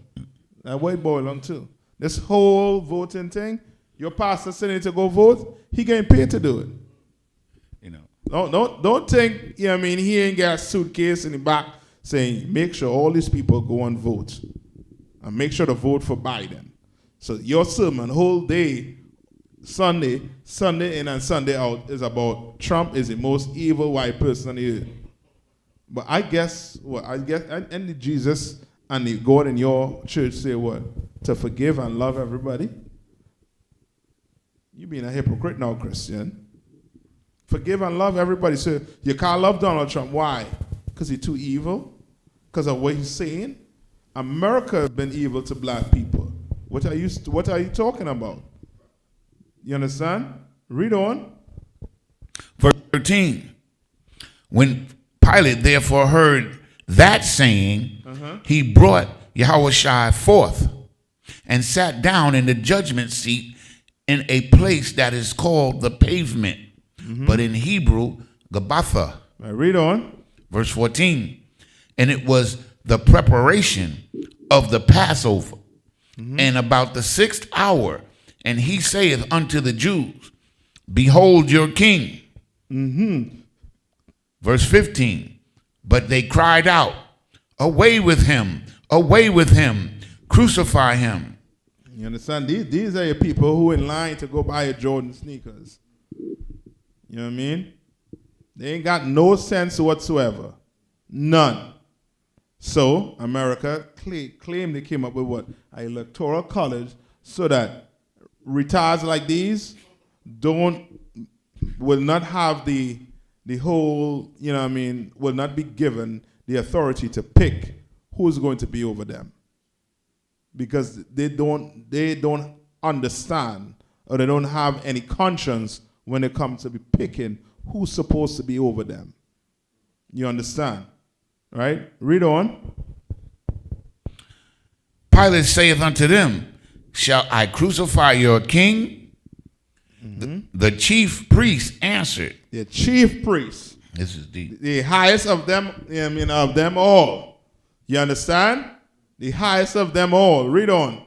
[SPEAKER 1] That's what it boils down to. This whole voting thing, your pastor saying to go vote, he getting paid to do it.
[SPEAKER 2] You know.
[SPEAKER 1] Don't think, you know what I mean, he ain't got a suitcase in the back saying, make sure all these people go and vote. And make sure to vote for Biden. So your sermon, whole day, Sunday in and Sunday out, is about Trump is the most evil white person on the earth. But I guess and Jesus and the God in your church say what? To forgive and love everybody? You being a hypocrite now, Christian. Forgive and love everybody. So you can't love Donald Trump. Why? Because he's too evil? Because of what he's saying? America has been evil to black people. What are you talking about? You understand? Read on.
[SPEAKER 2] Verse 13. When Pilate therefore heard that saying, he brought Yahushua forth and sat down in the judgment seat in a place that is called the pavement, but in Hebrew, Gabbatha.
[SPEAKER 1] Right, read on.
[SPEAKER 2] Verse 14. And it was the preparation of the Passover, and about the 6th hour, and he saith unto the Jews, behold your king. Verse 15. But they cried out, away with him, crucify him.
[SPEAKER 1] You understand? These are your people who in line to go buy your Jordan sneakers. You know what I mean? They ain't got no sense whatsoever. None. So America claimed they came up with what? An electoral college so that retards like these will not have the whole, you know what I mean, will not be given the authority to pick who's going to be over them. Because they don't understand or they don't have any conscience when it comes to be picking who's supposed to be over them. You understand? Right? Read on.
[SPEAKER 2] Pilate saith unto them, shall I crucify your king? The chief priest answered.
[SPEAKER 1] The chief priest.
[SPEAKER 2] This is deep.
[SPEAKER 1] The highest of them, of them all. You understand? The highest of them all. Read on.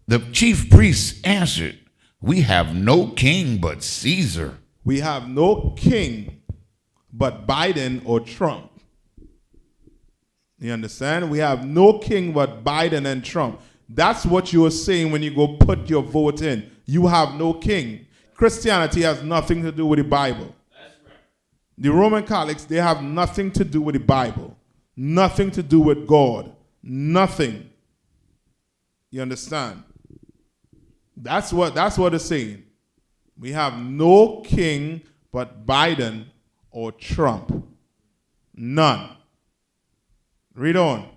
[SPEAKER 2] The chief priest answered, we have no king but Caesar.
[SPEAKER 1] We have no king but Biden or Trump. You understand? We have no king but Biden and Trump. That's what you're saying when you go put your vote in. You have no king. Christianity has nothing to do with the Bible. That's right. The Roman Catholics, they have nothing to do with the Bible. Nothing to do with God. Nothing. You understand? That's what it's saying. We have no king but Biden or Trump. None. Read on.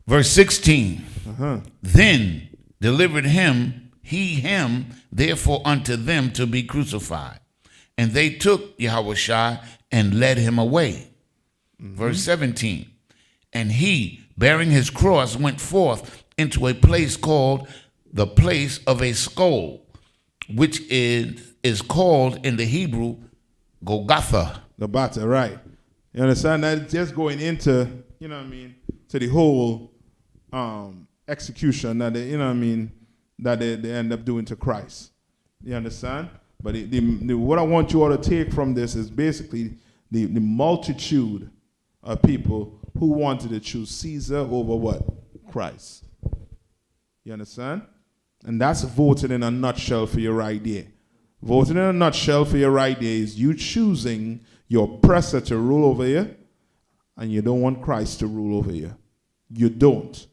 [SPEAKER 2] Verse 16. Then delivered he him therefore unto them to be crucified. And they took Yahushua and led him away. Verse 17. And he, bearing his cross, went forth into a place called the place of a skull, which is called in the Hebrew Golgotha.
[SPEAKER 1] Golgotha, right. You understand? That's just going into, you know what I mean, to the whole execution that they, you know what I mean, that they end up doing to Christ. You understand? But what I want you all to take from this is basically the multitude of people who wanted to choose Caesar over what? Christ. You understand? And that's voting in a nutshell for your idea. Voting in a nutshell for your idea is you choosing your oppressor to rule over you, and you don't want Christ to rule over you. You don't.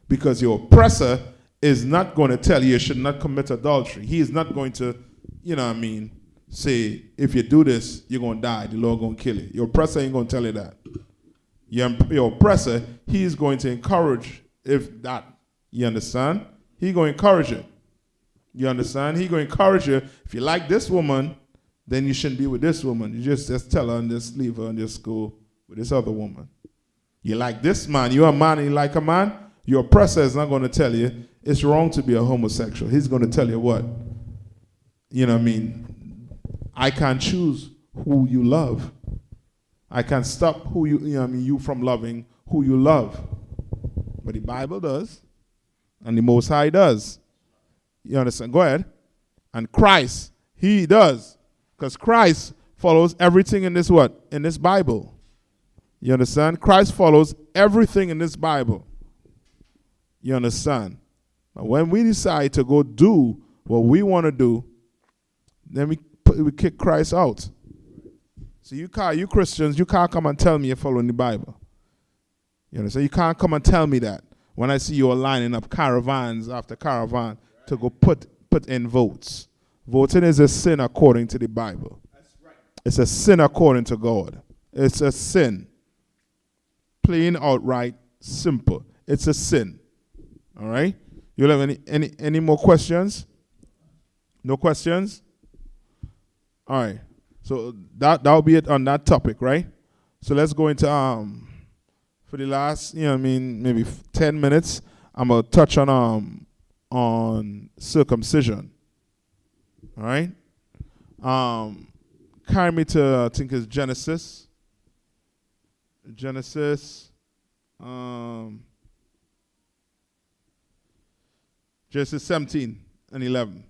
[SPEAKER 1] Because your oppressor is not going to tell you should not commit adultery. He is not going to, you know what I mean, say, if you do this, you're going to die. The Lord going to kill you. Your oppressor ain't going to tell you that. Your oppressor, he is going to encourage if that. You understand? He's going to encourage it. You understand? He's going to encourage you. If you like this woman, then you shouldn't be with this woman. You just tell her and just leave her and just go with this other woman. You like this man. You're a man and you like a man. Your oppressor is not going to tell you it's wrong to be a homosexual. He's going to tell you what? You know what I mean? I can't choose who you love. I can't stop you from loving who you love. But the Bible does. And the Most High does. You understand? Go ahead. And Christ, he does. Because Christ follows everything in this what? In this Bible. You understand? Christ follows everything in this Bible. You understand? But when we decide to go do what we want to do, then we kick Christ out. So you Christians, you can't come and tell me you're following the Bible. You understand? You can't come and tell me that when I see you all lining up caravans after caravan to go put in votes. Voting is a sin according to the Bible. That's right. It's a sin according to God. It's a sin. Plain, outright, simple. It's a sin. All right? You have any more questions? No questions? All right. So that'll be it on that topic, right? So let's go into for the last, maybe 10 minutes, I'm gonna touch on circumcision. All right? Carry me to, I think it's Genesis. Genesis 17 and 11.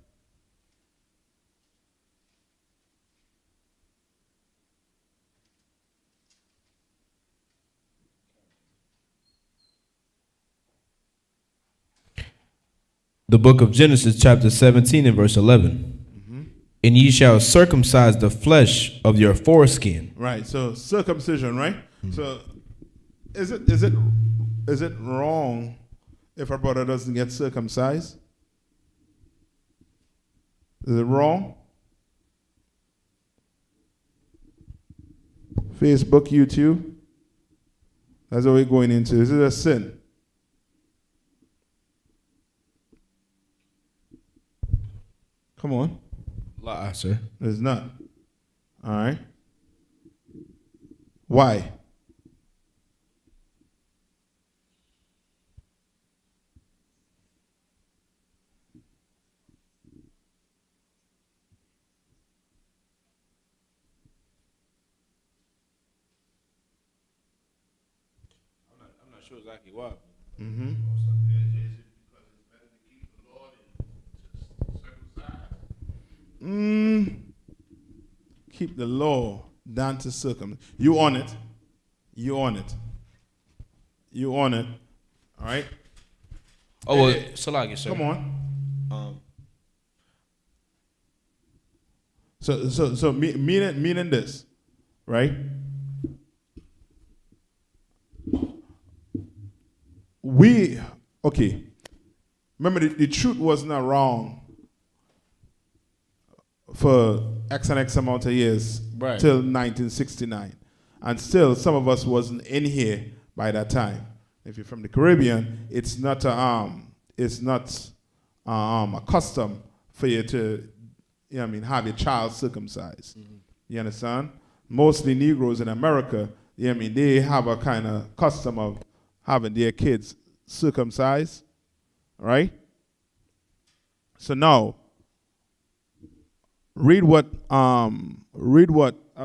[SPEAKER 3] The book of Genesis, chapter 17 and verse 11. And ye shall circumcise the flesh of your foreskin.
[SPEAKER 1] Right. So circumcision, right? So is it wrong if our brother doesn't get circumcised? Is it wrong? Facebook, YouTube. That's what we're going into. Is it a sin? Come on.
[SPEAKER 3] Lie, sir.
[SPEAKER 1] It's not. All right. Why?
[SPEAKER 3] I'm not sure exactly why.
[SPEAKER 1] Mm-hmm. Keep the law down to circumcision. You on it. You on it. You on it. All right.
[SPEAKER 3] Oh, well, Salagi, sir.
[SPEAKER 1] Come on. So meaning this, right? Remember, the truth was not wrong for X and X amount of years,
[SPEAKER 3] right,
[SPEAKER 1] till 1969. And still, some of us wasn't in here by that time. If you're from the Caribbean, it's not a custom for you to, have your child circumcised. Mm-hmm. You understand? Mostly Negroes in America, they have a kind of custom of having their kids circumcised, right? So now, read what I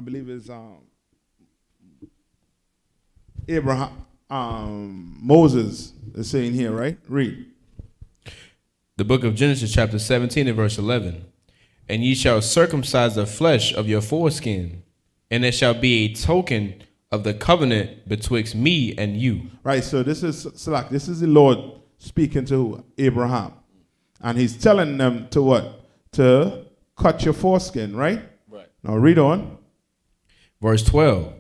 [SPEAKER 1] believe is Moses is saying here, right? Read.
[SPEAKER 3] The book of Genesis, chapter 17 and verse 11. And ye shall circumcise the flesh of your foreskin, and it shall be a token of the covenant betwixt me and you. Right, so this is the Lord speaking to Abraham. And he's telling them to what? To cut your foreskin, right? Right. Now read on. Verse 12.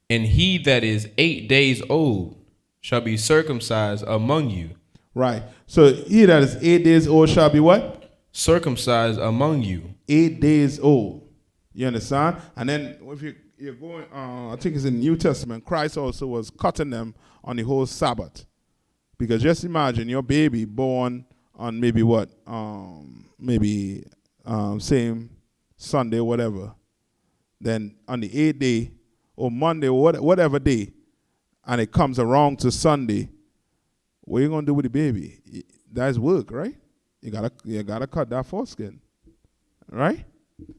[SPEAKER 3] And he that is 8 days old shall be circumcised among you. Right. So he that is 8 days old shall be what? Circumcised among you. 8 days old. You understand? And then if you're going, I think it's in the New Testament, Christ also was cutting them on the whole Sabbath. Because just imagine your baby born on maybe what? Same Sunday, whatever. Then on the 8th day, or Monday, or whatever day, and it comes around to Sunday, what are you gonna do with the baby? That's work, right? You gotta cut that foreskin, right?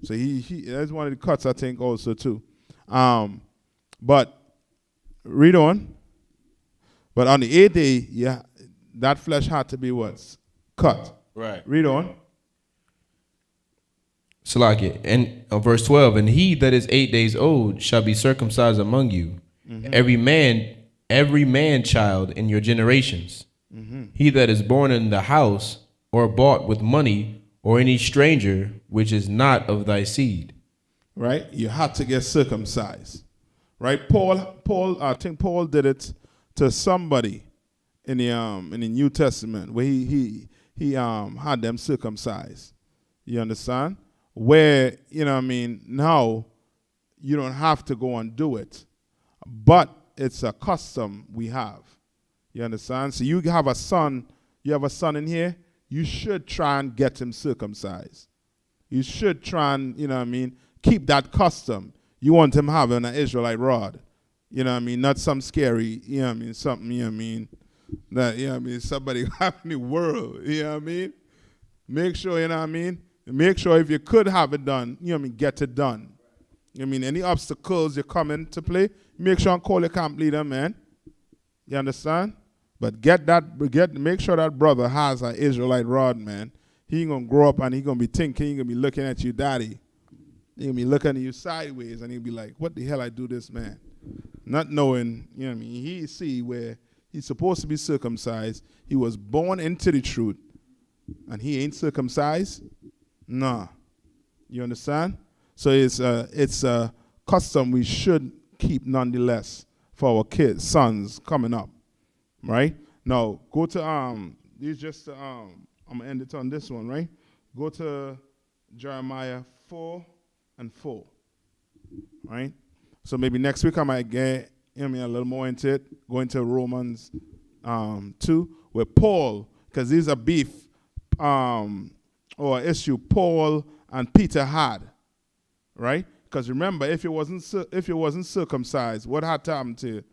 [SPEAKER 3] So he that's one of the cuts, I think, also too. But read on. But on the 8th day, that flesh had to be what? Cut. Right. Read on. Salakia, and verse 12, and he that is 8 days old shall be circumcised among you, mm-hmm. every man child in your generations. Mm-hmm. He that is born in the house or bought with money, or any stranger which is not of thy seed.
[SPEAKER 1] right? You had to get circumcised, right? I think Paul did it to somebody in the New Testament where he had them circumcised. You understand? Where, you know what I mean, now you don't have to go and do it, but it's a custom we have. You understand? So you have a son in here, you should try and get him circumcised. You should try and, you know what I mean, keep that custom. You want him having an Israelite rod. You know what I mean? Not some scary, you know what I mean, something, you know what I mean, that, you know what I mean, somebody having the world, you know what I mean? Make sure, you know what I mean? Make sure if you could have it done, you know what I mean, get it done. You know what I mean? Any obstacles you come into play, make sure and call your camp leader, man. You understand? But make sure that brother has an Israelite rod, man. He ain't gonna grow up and he gonna be thinking, he gonna be looking at you, daddy. He gonna be looking at you sideways and he'll be like, what the hell I do this, man? Not knowing, you know what I mean? He see where he's supposed to be circumcised. He was born into the truth and he ain't circumcised. Nah. You understand? So it's a custom we should keep nonetheless for our kids, sons coming up. Right? Now go to these just I'm gonna end it on this one, right? Go to Jeremiah 4:4. Right? So maybe next week I might get a little more into it, go into Romans 2, where Paul, because these are beef or issue Paul and Peter had, right? Because remember, if you wasn't circumcised, what had to happen to you?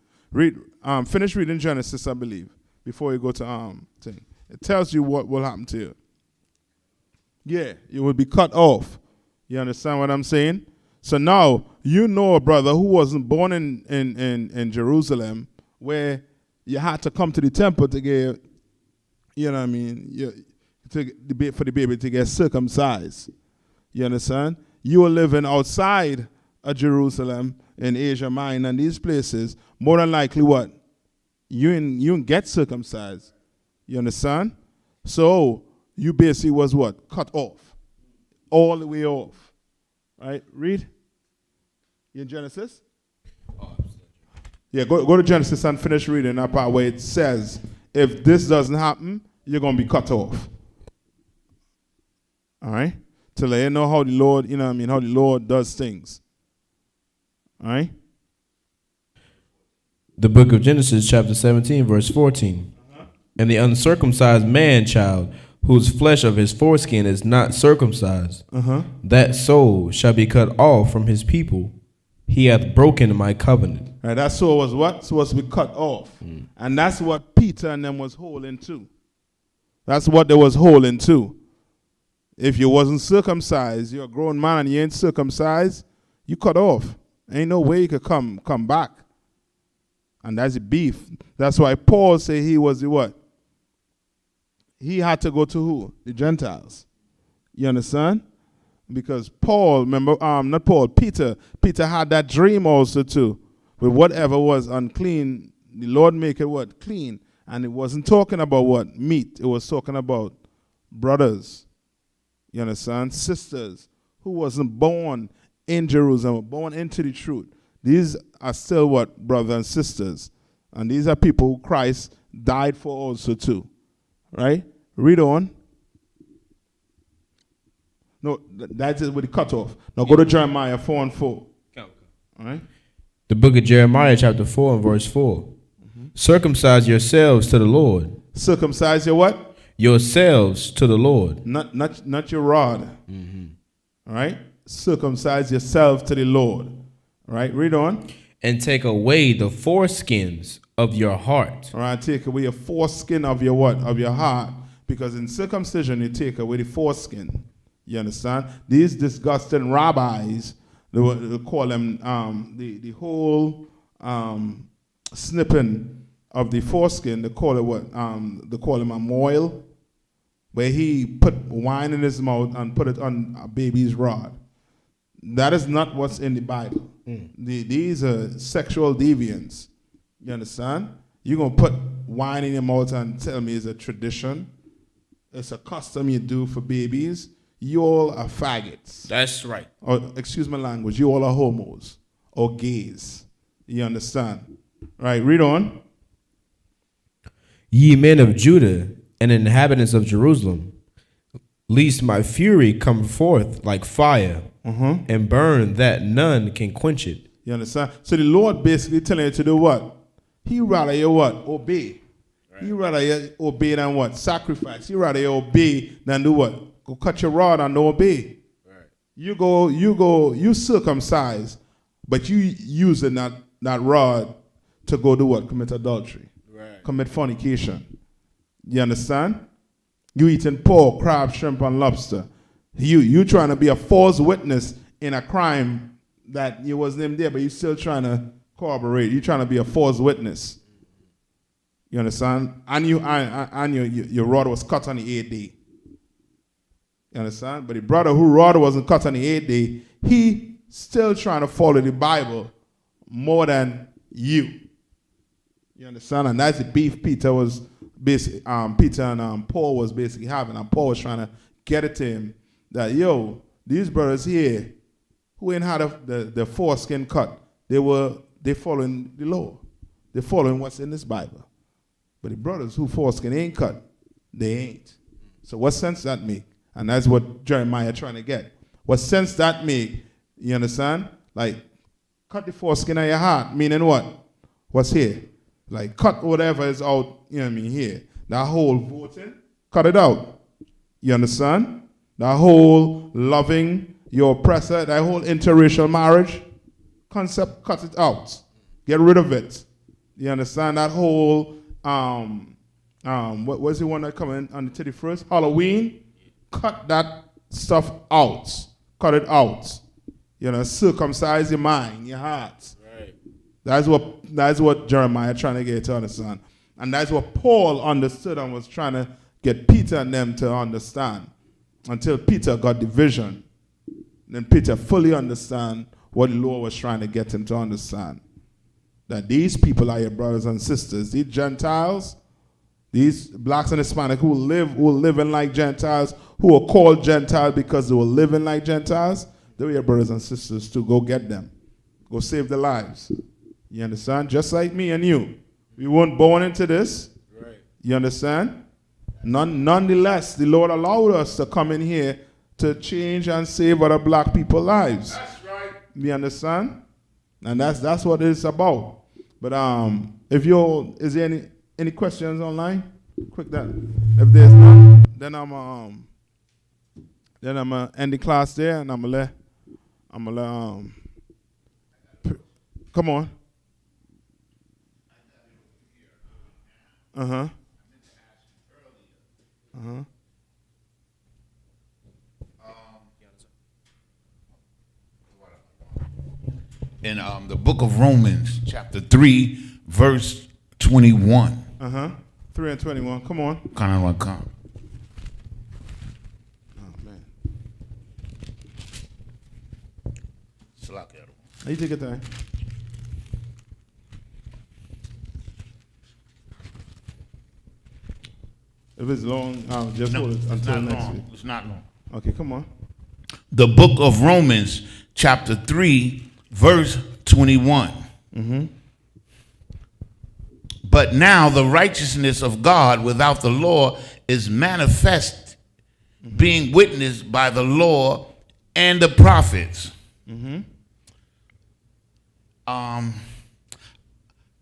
[SPEAKER 1] Finish reading Genesis, I believe, before you go to thing. It tells you what will happen to you. Yeah, you will be cut off. You understand what I'm saying? So now you know a brother who wasn't born in Jerusalem, where you had to come to the temple to get, you know what I mean, for the baby to get circumcised. You understand? You were living outside of Jerusalem in Asia Minor and these places. More than likely, what? You didn't get circumcised. You understand? So you basically was what? Cut off. All the way off. Right? Read. You in Genesis? Yeah, go to Genesis and finish reading that part where it says, if this doesn't happen, you're going to be cut off. All right? To let you know how the Lord, you know what I mean, how the Lord does things. All right?
[SPEAKER 3] The book of Genesis, chapter 17, verse 14. And the uncircumcised man child, whose flesh of his foreskin is not circumcised, that soul shall be cut off from his people. He hath broken my covenant.
[SPEAKER 1] Right, that soul was what? Supposed to be cut off. And that's what Peter and them was holding to. That's what they was holding to. If you wasn't circumcised, you're a grown man and you ain't circumcised, you cut off. Ain't no way you could come back. And that's the beef. That's why Paul said he was the what? He had to go to who? The Gentiles. You understand? Because Paul, remember, not Paul, Peter had that dream also too. With whatever was unclean, the Lord make it what? Clean. And it wasn't talking about what? Meat. It was talking about brothers. You understand? Sisters who wasn't born in Jerusalem, born into the truth. These are still what? Brothers and sisters. And these are people who Christ died for also too. Right? Read on. No, that's it with the cutoff. Now go to Jeremiah 4:4. All right?
[SPEAKER 3] The book of Jeremiah, chapter 4 and verse 4. Circumcise yourselves to the Lord.
[SPEAKER 1] Circumcise your what?
[SPEAKER 3] Yourselves to the Lord.
[SPEAKER 1] Not your rod. All right? Circumcise yourselves to the Lord. All right? Read on.
[SPEAKER 3] And take away the foreskins of your heart.
[SPEAKER 1] All right? Take away your foreskin of your what? Of your heart. Because in circumcision, you take away the foreskin. You understand? These disgusting rabbis, they call them the whole snipping of the foreskin. They call it what? They call him a moil, where he put wine in his mouth and put it on a baby's rod. That is not what's in the Bible. These are sexual deviants. You understand? You're going to put wine in your mouth and tell me it's a tradition? It's a custom you do for babies. you all are faggots.
[SPEAKER 3] That's right.
[SPEAKER 1] Or, excuse my language, you all are homos or gays. You understand? Right, read on.
[SPEAKER 3] Ye men of Judah and inhabitants of Jerusalem, lest my fury come forth like fire and burn that none can quench it.
[SPEAKER 1] You understand? So the Lord basically telling you to do what? He rather you what? Obey. Right. He rather you obey than what? Sacrifice. He rather you obey than do what? Go cut your rod and don't obey. Right. You circumcise, but you using that rod to go do what? Commit adultery. Right. Commit fornication. You understand? You eating pork, crab, shrimp, and lobster. You trying to be a false witness in a crime that you wasn't even there, but you still trying to corroborate. You trying to be a false witness. You understand? And your rod was cut on the 8th day. You understand? But the brother whose rod wasn't cut on the 8th day, he still trying to follow the Bible more than you. You understand? And that's the beef Peter was basically, Peter and Paul was basically having. And Paul was trying to get it to him that, yo, these brothers here who ain't had the foreskin cut, they following the law. They're following what's in this Bible. But the brothers who foreskin ain't cut, they ain't. So what sense that make? And that's what Jeremiah trying to get. What sense that make? You understand? Like, cut the foreskin of your heart, meaning what? What's here? Like, cut whatever is out, you know what I mean, here. That whole voting, cut it out. You understand? That whole loving your oppressor, that whole interracial marriage concept, cut it out. Get rid of it. You understand? That whole, what was the one that coming on the 31st? Halloween? Cut that stuff out. Cut it out. You know, circumcise your mind, your heart. Right. That's what Jeremiah trying to get to understand. And that's what Paul understood and was trying to get Peter and them to understand. Until Peter got the vision. Then Peter fully understand what the Lord was trying to get him to understand. That these people are your brothers and sisters. These Gentiles, these blacks and Hispanic who living like Gentiles, who are called Gentiles because they were living like Gentiles, they were your brothers and sisters too. Go get them. Go save their lives. You understand? Just like me and you. We weren't born into this. Right. You understand? Nonetheless, the Lord allowed us to come in here to change and save other black people's lives. That's right. You understand? And that's what it's about. But is there any questions online? Quick that. If there's none, then I'm gonna end the class there, and I'm gonna come on.
[SPEAKER 2] In the book of Romans, chapter 3, verse 21.
[SPEAKER 1] 3 and 21. Come on.
[SPEAKER 2] Come.
[SPEAKER 1] Oh man. You take your time. If it's long, just hold it until next week.
[SPEAKER 2] It's not long.
[SPEAKER 1] Okay, come on.
[SPEAKER 2] The book of Romans, chapter 3, verse 21. But now the righteousness of God without the law is manifest, being witnessed by the law and the prophets. I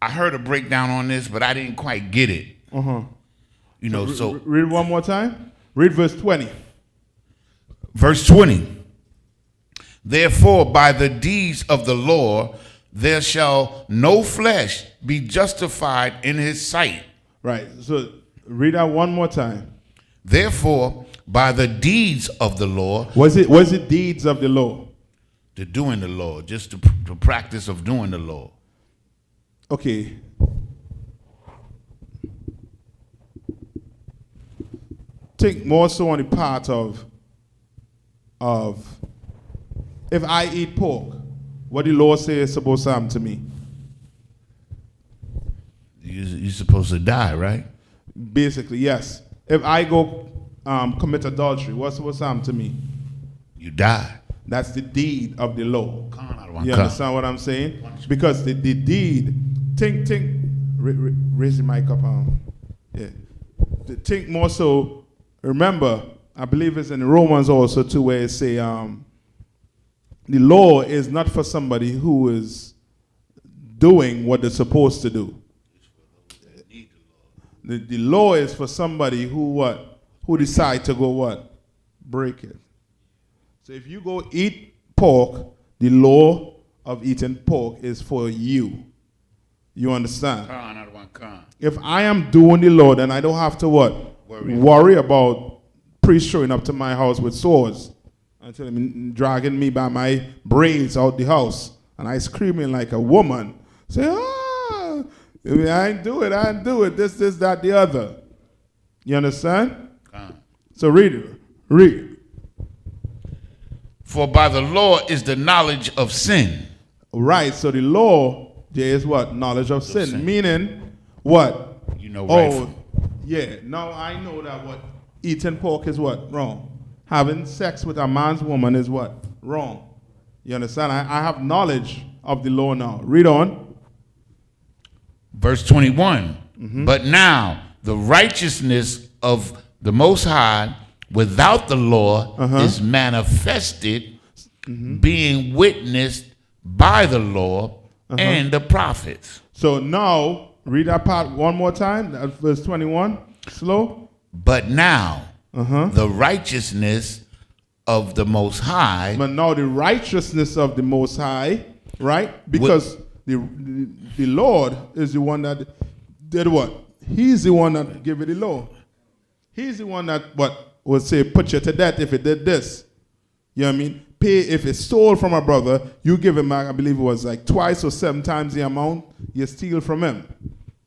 [SPEAKER 2] heard a breakdown on this, but I didn't quite get it. You know, so
[SPEAKER 1] read one more time. Read verse 20.
[SPEAKER 2] Verse 20. Therefore, by the deeds of the law, there shall no flesh be justified in his sight.
[SPEAKER 1] Right. So read that one more time.
[SPEAKER 2] Therefore, by the deeds of the law.
[SPEAKER 1] Was it deeds of the law?
[SPEAKER 2] The doing the law, just the practice of doing the law.
[SPEAKER 1] Okay. Think more so on the part of if I eat pork, what the Lord says is supposed to happen to me.
[SPEAKER 2] You're supposed to die, right?
[SPEAKER 1] Basically, yes. If I go commit adultery, what's happened to me?
[SPEAKER 2] You die.
[SPEAKER 1] That's the deed of the law.
[SPEAKER 2] You
[SPEAKER 1] You understand what I'm saying? Because the deed, raise the mic up. Yeah. Think more so, remember, I believe it's in Romans also too, where it say, the law is not for somebody who is doing what they're supposed to do. The law is for somebody who decide to go what? Break it. So if you go eat pork, the law of eating pork is for you. You understand? If I am doing the law, then I don't have to what? Worry about priests showing up to my house with swords until them dragging me by my braids out the house. And I screaming like a woman. Say, I ain't do it. This, that, the other. You understand? So read it.
[SPEAKER 2] For by the law is the knowledge of sin.
[SPEAKER 1] Right, so the law, there is what? Knowledge of sin. Meaning, what?
[SPEAKER 2] You know right.
[SPEAKER 1] Yeah, now I know that what? Eating pork is what? Wrong. Having sex with a man's woman is what? Wrong. You understand? I have knowledge of the law now. Read on.
[SPEAKER 2] Verse 21. But now the righteousness of the Most High without the law is manifested, being witnessed by the law and the prophets.
[SPEAKER 1] So now, read that part one more time. That's verse 21. Slow.
[SPEAKER 2] But now, the righteousness of the Most High.
[SPEAKER 1] But now the righteousness of the Most High, right? Because the Lord is the one that did what? He's the one that gave it the law. He's the one that would say, put you to death if it did this. You know what I mean? Pay if it stole from a brother, you give him back, I believe it was like twice or 7 times the amount you steal from him.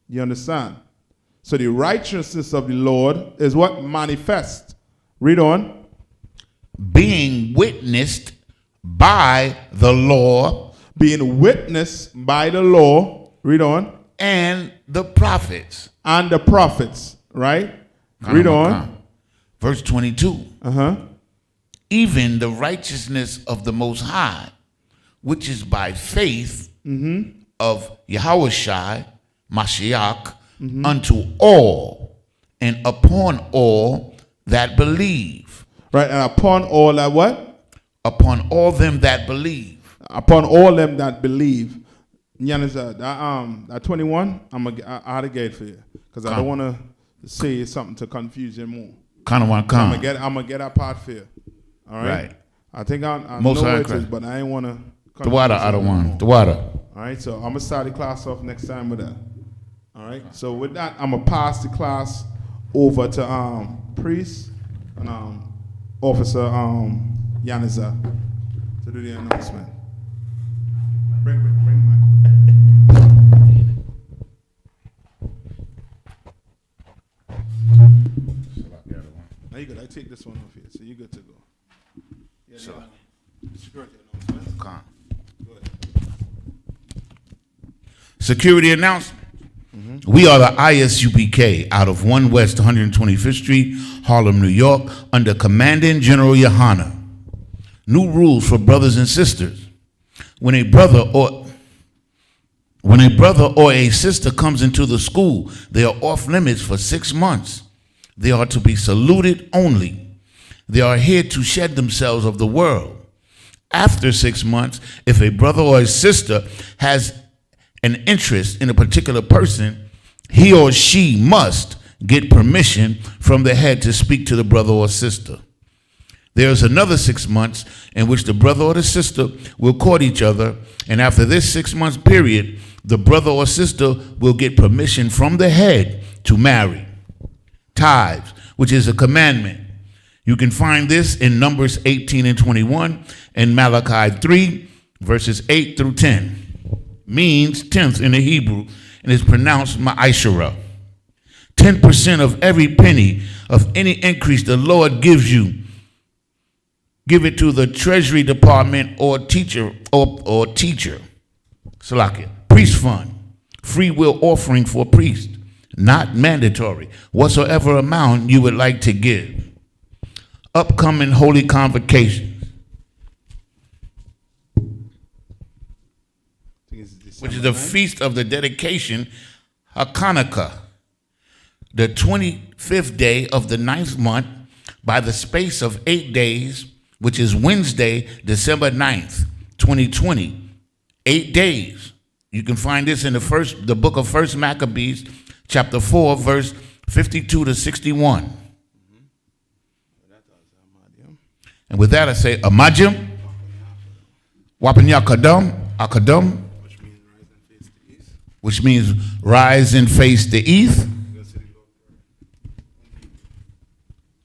[SPEAKER 1] You understand? So the righteousness of the Lord is what? Manifest. Read on.
[SPEAKER 2] Being witnessed by the law.
[SPEAKER 1] Being witnessed by the law. Read on.
[SPEAKER 2] And the prophets.
[SPEAKER 1] And the prophets. Right? Read on.
[SPEAKER 2] Verse 22. Even the righteousness of the Most High, which is by faith of Yahushua, Mashiach, unto all and upon all that believe.
[SPEAKER 1] Right, and upon all that what?
[SPEAKER 2] Upon all them that believe.
[SPEAKER 1] Upon all them that believe. That 21, I had a gate for you. Because I don't want to say something to confuse you more.
[SPEAKER 2] I'm
[SPEAKER 1] going to get that part for you. All right? I think I know what it is, but I ain't want to.
[SPEAKER 2] The water, I don't want. The water.
[SPEAKER 1] All right, so I'm going to start the class off next time with that. All right, so with that, I'm going to pass the class over to Priest and Officer Yaniza to do the announcement. Bring my. Now you good. I take this one off here, so you're good to go. Yeah, so, security announcement.
[SPEAKER 2] Go ahead. Security announcement. We are the Isupk out of 1 West 125th Street, Harlem, New York, under Commanding General Yohana. New rules for brothers and sisters. When a brother or a sister comes into the school, they are off limits for 6 months. They are to be saluted only. They are here to shed themselves of the world. After 6 months, if a brother or a sister has an interest in a particular person, he or she must get permission from the head to speak to the brother or sister. There is another 6 months in which the brother or the sister will court each other, and after this 6 month period, the brother or sister will get permission from the head to marry. Tithes, which is a commandment. You can find this in Numbers 18 and 21 and Malachi 3, verses 8 through 10. Means 10th in the Hebrew, and is pronounced ma'ashara. 10% of every penny of any increase the Lord gives you, give it to the Treasury Department or teacher. Salakia. Priest fund. Free will offering for a priest. Not mandatory. Whatsoever amount you would like to give. upcoming holy convocations, which is the feast of the dedication, Hanukkah, the 25th day of the 9th month, by the space of 8 days, which is Wednesday, December 9th, 2020. 8 days. You can find this in the book of 1 Maccabees, chapter 4, verse 52 to 61. And with that I say, Amajim, Wapanya Akadam, which means rise and face the east.